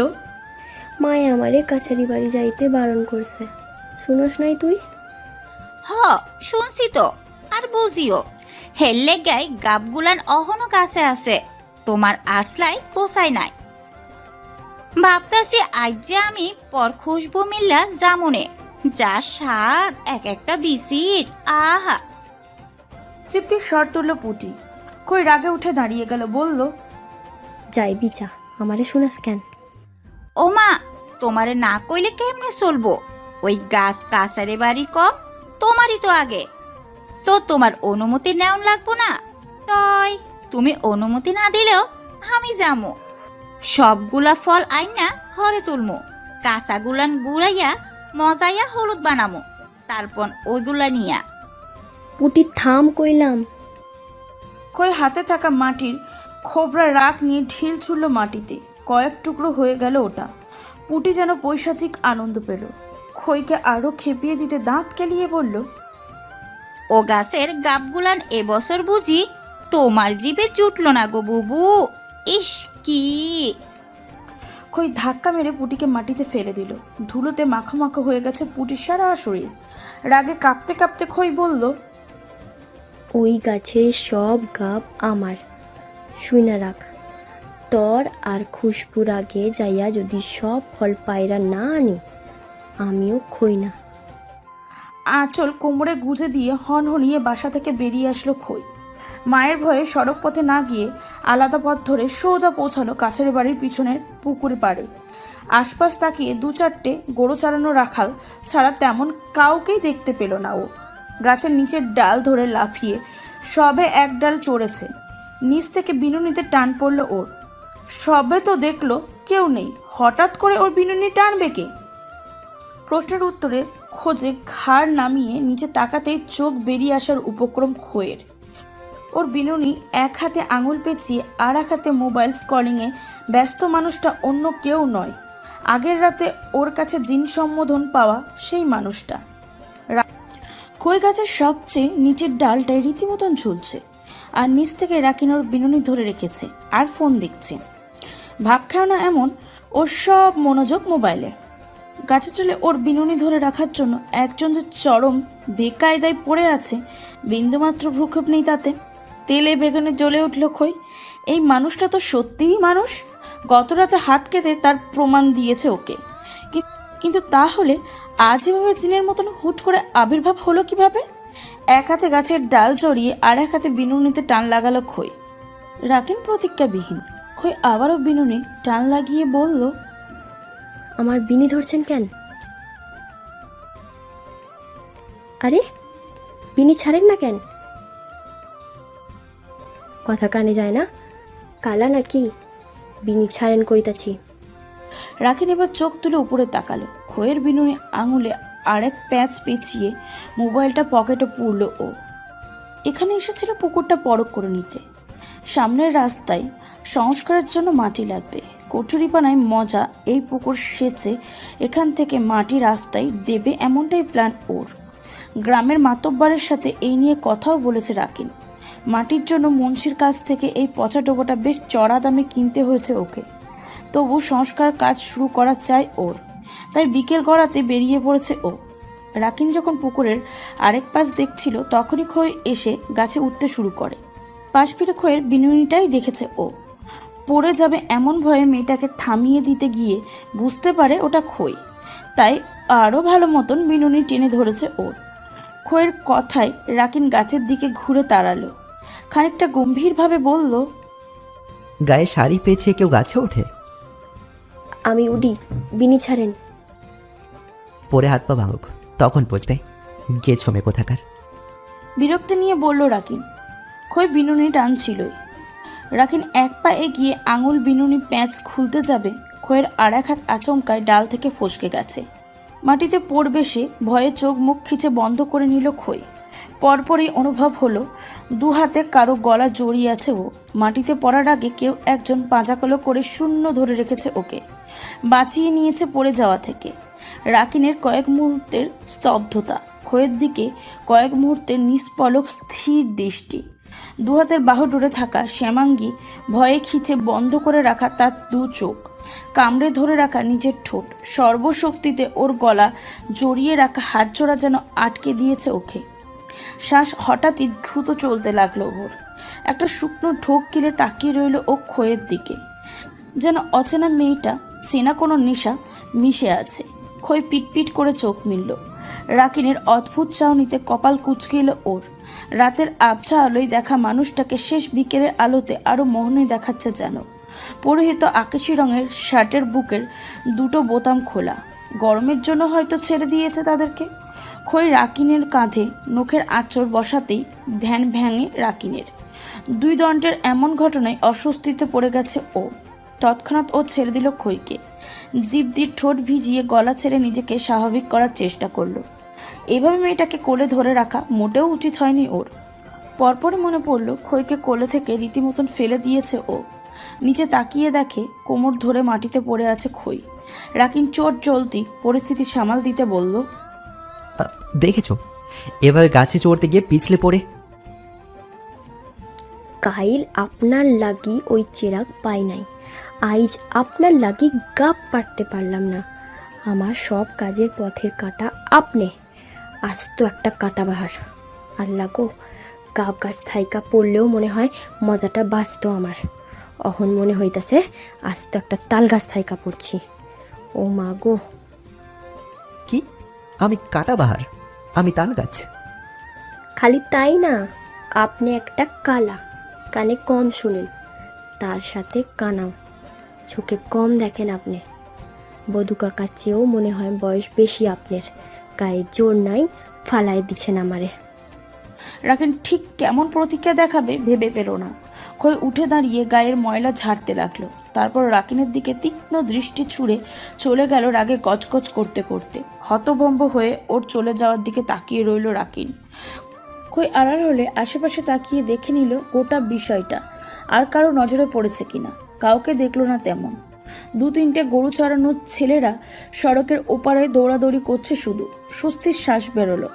মায়ে আমারে কাছারি বাড়ি যাইতে বারণ করছে, শুনোস নাই তুই? হ, শুনছি তো, আর বুঝিও হেললে গাই গাবগুলান অহনো কাছে আছে, তোমার আসলাই কোসাই নাই। ভাবতাছি আজ যে আমি পর খুশবু মিল্লা জামুনে, যা স্বাদ এক একটা বিসির, আহা। তৃপ্তির স্বর তুলল পুটি। খই রাগে উঠে দাঁড়িয়ে গেল, বলল, যাই বিচা, আমারে শুনাস কেন? ও মা, তোমারে না কইলে কেমনে চলবো? ওই গাছ কাছারে বাড়ির ক তোমারই তো আগে, তো তোমার অনুমতি নেওয়া লাগবো না? তয় তুমি অনুমতি না দিলেও আমি যামো, সবগুলা ফল আইনা ঘরে তুলমু, কাঁচাগুলান গুড়াইয়া মজাইয়া হলুদ বানামো, তারপর ওইগুলা নিয়া। পুটি থাম কইলাম। খই হাতে থাকা মাটির খোবরা রাগ নিয়ে ঢিল ছুড়ল মাটিতে, কয়েক টুকরো হয়ে গেল ওটা। পুটি যেন পৈশাচিক আনন্দ পেল। খইকে আরো খেপিয়ে দিতে দাঁত কেলিয়ে বলল, ও গাছের গাবগুলান এবছর বুঝি তোমার জিভে জুটলো না গো বুবু, ইস কি। খই ধাক্কা মেরে পুটিকে মাটিতে ফেলে দিল। ধুলোতে মাখো মাখো হয়ে গেছে পুটির সারা শরীর। রাগে কাঁপতে কাঁপতে খই বলল, ওই গাছের সব গাব আমার, শুইনা রাখ। তোর আর খুশবুর আগে যাইয়া যদি সব ফল পায়রা না আনি, আমিও খই না। আঁচল কোমরে গুজে দিয়ে হনহনিয়ে বাসা থেকে বেরিয়ে আসলো খই। মায়ের ভয়ে সড়ক পথে না গিয়ে আলাদা পথ ধরে সোজা পৌঁছালো কাছের বাড়ির পিছনের পুকুরে পাড়ে। আশপাশ তাকিয়ে দু চারটে গরু চালানো রাখাল ছাড়া তেমন কাউকেই দেখতে পেল না ও। গাছের নিচের ডাল ধরে লাফিয়ে সবে এক ডাল চড়েছে, নিচ থেকে বিনুনিতে টান পড়ল ওর। সবে তো দেখলো কেউ নেই, হঠাৎ করে ওর বিনুনি টানবে কে? প্রশ্নের উত্তরে খোঁজে ঘাড় নামিয়ে নিচে তাকাতেই চোখ বেরিয়ে আসার উপক্রম খইয়ের। ওর বিনুনি এক হাতে আঙুল পেঁচিয়ে আর এক হাতে মোবাইল স্কলিংয়ে ব্যস্ত মানুষটা অন্য কেউ নয়, আগের রাতে ওর কাছে জিন সম্বোধন পাওয়া সেই মানুষটা। খই গাছের সবচেয়ে নিচের ডালটায় রীতিমতন ঝুলছে, আর নিচ থেকে রাকিন ওর বিনুনি ধরে রেখেছে আর ফোন দেখছে। ভাব খাও না এমন, ওর সব মনোযোগ মোবাইলে। গাছে চলে ওর বিনুনি ধরে রাখার জন্য একজন যে চরম বেকায়দায় পড়ে আছে, বিন্দুমাত্র ভ্রুক্ষেপ নেই তাতে। তেলে বেগুনে জ্বলে উঠল খই। এই মানুষটা তো সত্যিই মানুষ, গত রাতে হাত কেটে তার প্রমাণ দিয়েছে ওকে। কিন্তু তাহলে আজ এভাবে জিনের মতন হুট করে আবির্ভাব হলো কিভাবে? এক হাতে গাছের ডাল জড়িয়ে আর এক হাতে বিনুনিতে টান লাগালো খই। রাকিন প্রতিজ্ঞাবিহীন। খই আবারও বিনুনি টান লাগিয়ে বলল, আমার বিনি ধরছেন কেন? আরে বিনি ছাড়েন না কেন? কথা কানে যায় না? কালা নাকি? বিনি ছাড়েন কইতাছি। রাকিন এবার চোখ তুলে উপরে তাকালো। খইয়ের বিনুনি আঙুলে আরেক প্যাঁচ পেঁচিয়ে মোবাইলটা পকেটে পুরল ও। এখানে এসেছিল পুকুরটা পরখ করে নিতে। সামনের রাস্তায় সংস্কারের জন্য মাটি লাগবে, কচুরিপানায় মজা এই পুকুর সেচে এখান থেকে মাটি রাস্তায় দেবে, এমনটাই প্ল্যান ওর। গ্রামের মাতব্বরের সাথে এই নিয়ে কথাও বলেছে রাকিন। মাটির জন্য মুন্সির কাছ থেকে এই পচা ডোবাটা বেশ চড়া দামে কিনতে হয়েছে ওকে। তবু সংস্কার কাজ শুরু করা চাই ওর, তাই বিকেল গড়াতে বেরিয়ে পড়েছে ও। রাকিন যখন পুকুরের আরেক পাশ দেখছিল তখনই খই এসে গাছে উঠতে শুরু করে। পাশ ফিরে খইয়ের বিনুনিটাই দেখেছে ও। পড়ে যাবে এমন ভয়ে মেয়েটাকে থামিয়ে দিতে গিয়ে বুঝতে পারে ওটা খই, তাই আরও ভালো মতন বিনুনি টেনে ধরেছে ওর। খইয়ের কথায় রাকিন গাছের দিকে ঘুরে দাঁড়ালো, খানিকটা গম্ভীরভাবে বলল, গায়ে শাড়ি পেঁচিয়ে কেউ গাছে ওঠে? আমি উডি, বিনি ছাড়েন। পরে হাত পা ভাঙুক, তখন বুঝবে গেছমে কোথাকার। বিরক্তি নিয়ে বলল রাকিন। খই বিনুনি টানছিলই। রাকিন এক পা এগিয়ে আঙুল বিনুনি প্যাঁচ খুলতে যাবে, খইয়ের আর এক হাত আচমকায় ডাল থেকে ফসকে গেছে। মাটিতে পড়বে সে, ভয়ে চোখ মুখ খিচে বন্ধ করে নিল খই। পরপরই অনুভব হলো দু হাতে কারো গলা জড়িয়ে আছে ও। মাটিতে পড়ার আগে কেউ একজন পাঁজাকলো করে শূন্য ধরে রেখেছে ওকে। বাঁচিয়ে নিয়েছে পড়ে যাওয়া থেকে। রাকিনের কয়েক মুহূর্তের স্তব্ধতা, খোয়ের দিকে কয়েক মুহূর্তের নিষ্পলক স্থির দৃষ্টি, দুহাতের বাহু জুড়ে থাকা শ্যামাঙ্গী, ভয়ে খিচে বন্ধ করে রাখা তার দু চোখ, কামড়ে ধরে রাখা নিজের ঠোঁট, সর্বশক্তিতে ওর গলা জড়িয়ে রাখা হাতজোড়া যেন আটকে দিয়েছে ওকে। শ্বাস হঠাৎই দ্রুত চলতে লাগলো ওর। একটা শুকনো ঢোক গিলে তাকিয়ে রইল ও খোয়ের দিকে, যেন অচেনা মেয়েটা চেনা কোনো নেশা মিশে আছে। খই পিটপিট করে চোখ মিলল। রাকিনের অদ্ভুত চাউনিতে কপাল কুঁচকে এলো ওর। রাতের আবছা আলোয় দেখা মানুষটাকে শেষ বিকেলের আলোতে আরও মোহনীয় দেখাচ্ছে যেন। পরিহিত আকাশি রঙের শার্টের বুকের দুটো বোতাম খোলা, গরমের জন্য হয়তো ছেড়ে দিয়েছে তাদেরকে। খই রাকিনের কাঁধে নখের আঁচড় বসাতেই ধ্যান ভেঙে রাকিনের। দুই দণ্ডের এমন ঘটনায় অস্বস্তিতে পড়ে গেছে ও। তৎক্ষণাৎ ও ছেড়ে দিল খইকে। জিভ দিয়ে ঠোঁট ভিজিয়ে গলা ছেড়ে নিজেকে স্বাভাবিক করার চেষ্টা করলো। এভাবে মেয়েটাকে কোলে ধরে রাখা মোটেও উচিত হয়নি ওর। পরপরই মনে পড়ল খইকে কোলে থেকে রীতিমতন ফেলে দিয়েছে ও। নিচে তাকিয়ে দেখে কোমর ধরে মাটিতে পড়ে আছে খই। রাকিন চোট জ্বলতি পরিস্থিতি সামাল দিতে বলল, দেখেছো এভাবে গাছে চড়তে গিয়ে পিছলে পড়ে? কাইল আপনার লাগি ওই চেরাগ পাই নাই, আইজ আপনার লাগি গাপ পারতে পারলাম না। আমার সব কাজের পথের কাটা আপনি, আজ তো একটা কাটা বাহার। আল্লাহ গো, গাব গাছ থাইকা পড়লেও মনে হয় মজাটা বাঁচত আমার। অহন মনে হইতাছে আজ তো একটা তাল গাছ থাইকা পড়ছি। ও মা গো! কি? আমি কাটা বাহার? আমি তাল গাছ? খালি তাই না, আপনি একটা কালা, কানে কম শুনেন, তার সাথে কানাও, চোখে কম দেখেন আপনি। বধু কাকার চেয়েও মনে হয় বয়স বেশি আপনার। গায়ে জোর নাই, ফালাই দিচ্ছেন আমারে। রাকিন ঠিক কেমন প্রতিক্রিয়া দেখাবে ভেবে পেল না। খই উঠে দাঁড়িয়ে গায়ের ময়লা ঝাড়তে লাগলো। তারপর রাকিনের দিকে তীক্ষ্ণ দৃষ্টি ছুঁড়ে চলে গেল রাগে গজগজ করতে করতে। হতভম্ব হয়ে ওর চলে যাওয়ার দিকে তাকিয়ে রইল রাকিন। খই আড়াল হলে আশেপাশে তাকিয়ে দেখে নিল গোটা বিষয়টা আর কারো নজরে পড়েছে কিনা। কাউকে দেখলো না তেমন। দু তিনটে গরু চড়ানোর ছেলেরা সড়কের ওপারে দৌড়াদৌড়ি করছে শুধু। স্বস্তির শ্বাস বেরোলো।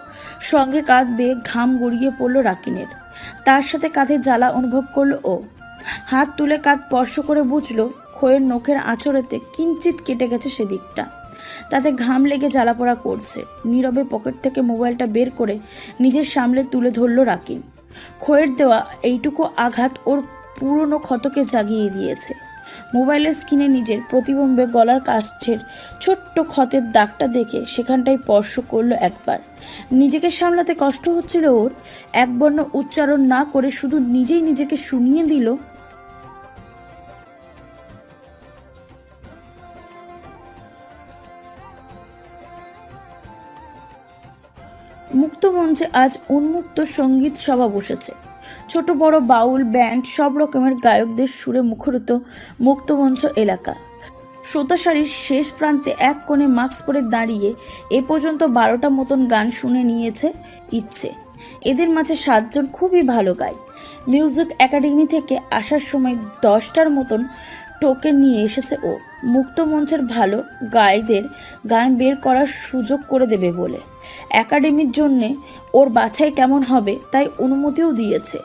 সঙ্গে কাঁধ বেয়ে ঘাম গড়িয়ে পড়ল রাকিনের। তার সাথে কাঁধে জ্বালা অনুভব করলো ও। হাত তুলে কাঁধ স্পর্শ করে বুঝলো খইয়ের নখের আঁচড়েতে কিঞ্চিত কেটে গেছে সেদিকটা। তাতে ঘাম লেগে জ্বালাপোড়া করছে। নীরবে পকেট থেকে মোবাইলটা বের করে নিজের সামনে তুলে ধরল রাকিন। খইয়ের দেওয়া এইটুকু আঘাত ওর পুরনো ক্ষতকে জাগিয়ে দিয়েছে। মোবাইলের স্ক্রিনে নিজের প্রতিবিম্বে গলার কাষ্ঠের ছোট্ট ক্ষতের দাগটা দেখে সেখানটায় স্পর্শ করলো একবার। নিজেকে সামলাতে কষ্ট হচ্ছিল ওর। একবর্ণ উচ্চারণ না করে শুধু নিজেই নিজেকে শুনিয়ে দিল, মুক্ত মঞ্চে আজ উন্মুক্ত সঙ্গীত সভা বসেছে। ছোট বড় বাউল ব্যান্ড, সব রকমের গায়কদের সুরে মুখরিত মুক্তমঞ্চ এলাকা। শ্রোতা সারির শেষ প্রান্তে এক কোণে মাস্ক পরে দাঁড়িয়ে এ পর্যন্ত 12টা মতন গান শুনে নিয়েছে ইচ্ছে। এদের মাঝে 7 জন খুবই ভালো গায়। মিউজিক একাডেমি থেকে আসার সময় 10টার মতন টোকেন নিয়ে এসেছে ও, মুক্তমঞ্চের ভালো গায়কদের গান বের করার সুযোগ করে দেবে বলে। একাডেমির জন্যে ওর বাছাই কেমন হবে তাই অনুমতিও দিয়েছে।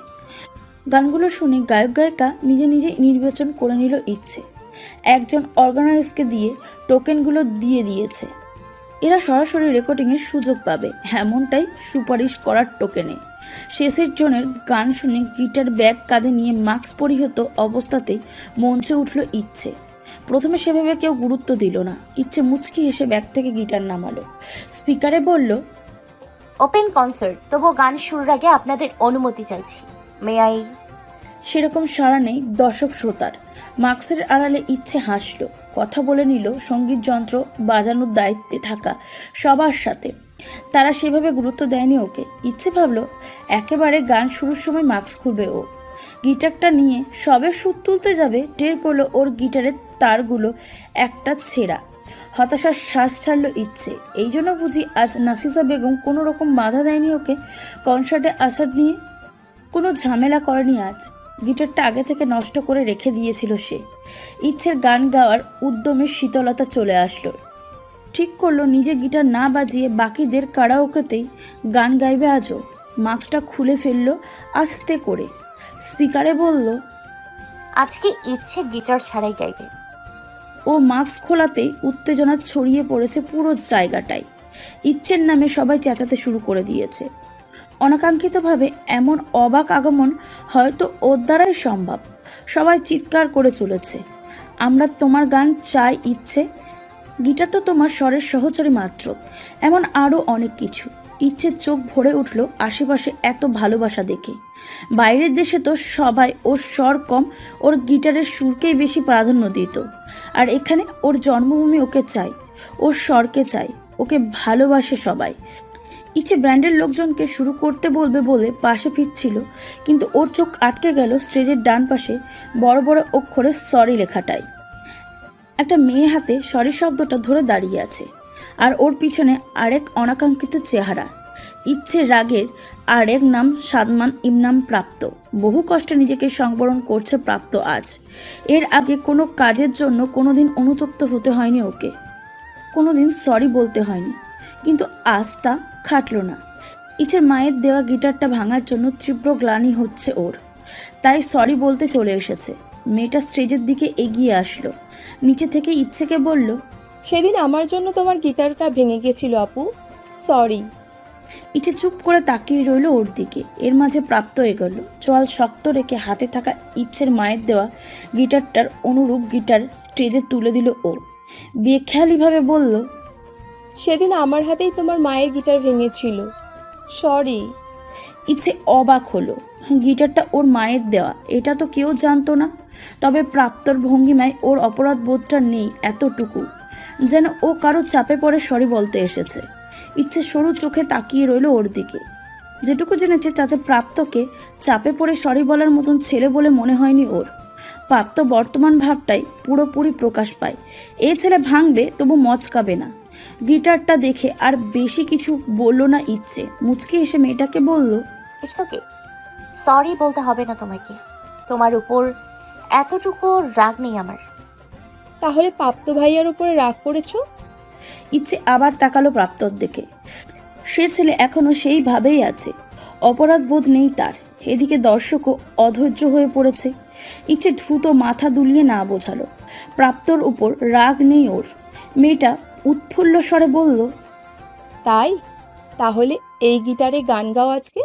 গানগুলো শুনে গায়ক গায়িকা নিজে নিজে নির্বাচন করে নিল ইচ্ছে। একজন অর্গানাইজকে দিয়ে টোকেনগুলো দিয়ে দিয়েছে। এরা সরাসরি রেকর্ডিংয়ের সুযোগ পাবে এমনটাই সুপারিশ করার টোকেনে। শেষের জনের গান শুনে গিটার ব্যাগ কাঁধে নিয়ে মাস্ক পরিহিত অবস্থাতেই মঞ্চে উঠল ইচ্ছে। প্রথমে সেভাবে কেউ গুরুত্ব দিল না। ইচ্ছে মুচকি হেসে ব্যাগ থেকে গিটার নামালো, স্পিকারে বলল, ওপেন কনসার্ট, তবু গান শুরুর আগে আপনাদের অনুমতি চাইছি। May I? সেরকম সাড়া নেই দর্শক শ্রোতার। মাস্কের আড়ালে ইচ্ছে হাসলো, কথা বলে নিল সঙ্গীত যন্ত্র বাজানোর দায়িত্বে থাকা সবার সাথে। তারা সেভাবে গুরুত্ব দেয়নি ওকে। ইচ্ছে ভাবলো একেবারে গান শুরুর সময় মাস্ক খুলবে ও। গিটারটা নিয়ে সবে সুর তুলতে যাবে, টের পড়লো ওর গিটারের তারগুলো একটা ছেঁড়া। হতাশার শ্বাস ছাড়লো ইচ্ছে। এই জন্য বুঝি আজ নাফিসা বেগম কোনো রকম বাধা দেয়নি ওকে কনসার্টে আসার নিয়ে, কোনো ঝামেলা করেনি আজ। গিটারটা আগে থেকে নষ্ট করে রেখে দিয়েছিল সে। ইচ্ছের গান গাওয়ার উদ্যমে শীতলতা চলে আসলো। ঠিক করলো নিজে গিটার না বাজিয়ে বাকিদের কারাওকেতেই গান গাইবে আজও। মাস্কটা খুলে ফেললো আস্তে করে, স্পিকারে বলল, আজকে ইচ্ছে গিটার ছাড়াই গাইবে। ও মাস্ক খোলাতেই উত্তেজনা ছড়িয়ে পড়েছে পুরো জায়গাটায়। ইচ্ছের নামে সবাই চেঁচাতে শুরু করে দিয়েছে। অনাকাঙ্ক্ষিতভাবে এমন অবাক আগমন হয়তো ওর দ্বারাই সম্ভব। সবাই চিৎকার করে চলেছে, আমরা তোমার গান চাই ইচ্ছে, গিটার তো তোমার স্বরের সহচরী মাত্র, এমন আরও অনেক কিছু। ইচ্ছের চোখ ভরে উঠল আশেপাশে এত ভালোবাসা দেখে। বাইরের দেশে তো সবাই ওর স্বর কম, ওর গিটারের সুরকেই বেশি প্রাধান্য দিত, আর এখানে ওর জন্মভূমি ওকে চাই, ওর স্বরকে চাই, ওকে ভালোবাসে সবাই। ইচ্ছে ব্র্যান্ডের লোকজনকে শুরু করতে বলবে বলে পাশে ফিরছিল, কিন্তু ওর চোখ আটকে গেল স্টেজের ডান পাশে বড় বড় অক্ষরে সরি লেখাটাই। একটা মেয়ে হাতে সরি শব্দটা ধরে দাঁড়িয়ে আছে, আর ওর পিছনে আরেক অনাকাঙ্ক্ষিত চেহারা। ইচ্ছে রাগের আরেক নাম সাদমান ইমনাম প্রাপ্ত। বহু কষ্টে নিজেকে সংবরণ করছে প্রাপ্ত আজ। এর আগে কোনো কাজের জন্য কোনোদিন অনুতপ্ত হতে হয়নি ওকে, কোনোদিন সরি বলতে হয়নি, কিন্তু আজ তা খাটল না। ইচ্ছের মায়ের দেওয়া গিটারটা ভাঙার জন্য তীব্র গ্লানি হচ্ছে ওর, তাই সরি বলতে চলে এসেছে। মেয়েটা স্টেজের দিকে এগিয়ে আসলো, নিচে থেকে ইচ্ছেকে বলল, সেদিন আমার জন্য তোমার গিটারটা ভেঙে গেছিল আপু, সরি। ইচ্ছে চুপ করে তাকিয়ে রইল ওর দিকে। এর মাঝে প্রাপ্ত এগোলো, চোয়াল শক্ত রেখে হাতে থাকা ইচ্ছের মায়ের দেওয়া গিটারটার অনুরূপ গিটার স্টেজে তুলে দিল ও। বেখেয়ালিভাবে বলল, সেদিন আমার হাতেই তোমার মায়ের গিটার ভেঙেছিল, সরি। ইচ্ছে অবাক হলো, গিটারটা ওর মায়ের দেওয়া এটা তো কেউ জানতো না। তবে প্রাপ্তর ভঙ্গিমায় ওর অপরাধ বোধটা নেই এতটুকু, যেন ও কারো চাপে পড়ে সরি বলতে এসেছে। ইচ্ছে সরু চোখে তাকিয়ে রইল ওর দিকে। যেটুকু জেনেছে তাতে প্রাপ্তকে চাপে পড়ে সরি বলার মতন ছেলে বলে মনে হয়নি ওর। প্রাপ্ত বর্তমান ভাবটাই পুরোপুরি প্রকাশ পায়। এ ছেলে ভাঙবে তবু মচকাবে না। গিটারটা দেখে আর বেশি কিছু বলল না ইচ্ছে, মুচকি এসে মেয়েটাকে বলল, ইটস ওকে, সরি বলতে হবে না তোমাকে, তোমার উপর এতটুকু রাগ নেই আমার। তাহলে প্রাপ্ত ভাইয়ার উপরে রাগ করেছো? ইচ্ছে আবার তাকালো প্রাপ্তর দিকে। সে ছেলে এখনো সেইভাবেই আছে, অপরাধ বোধ নেই তার। এদিকে দর্শকও অধৈর্য হয়ে পড়েছে। ইচ্ছে দ্রুত মাথা দুলিয়ে না বোঝালো, প্রাপ্তর উপর রাগ নেই ওর। মেয়েটা উৎফুল্ল স্বরে বলল, তাই তাহলে এই গিটারে গান গাও আজকে।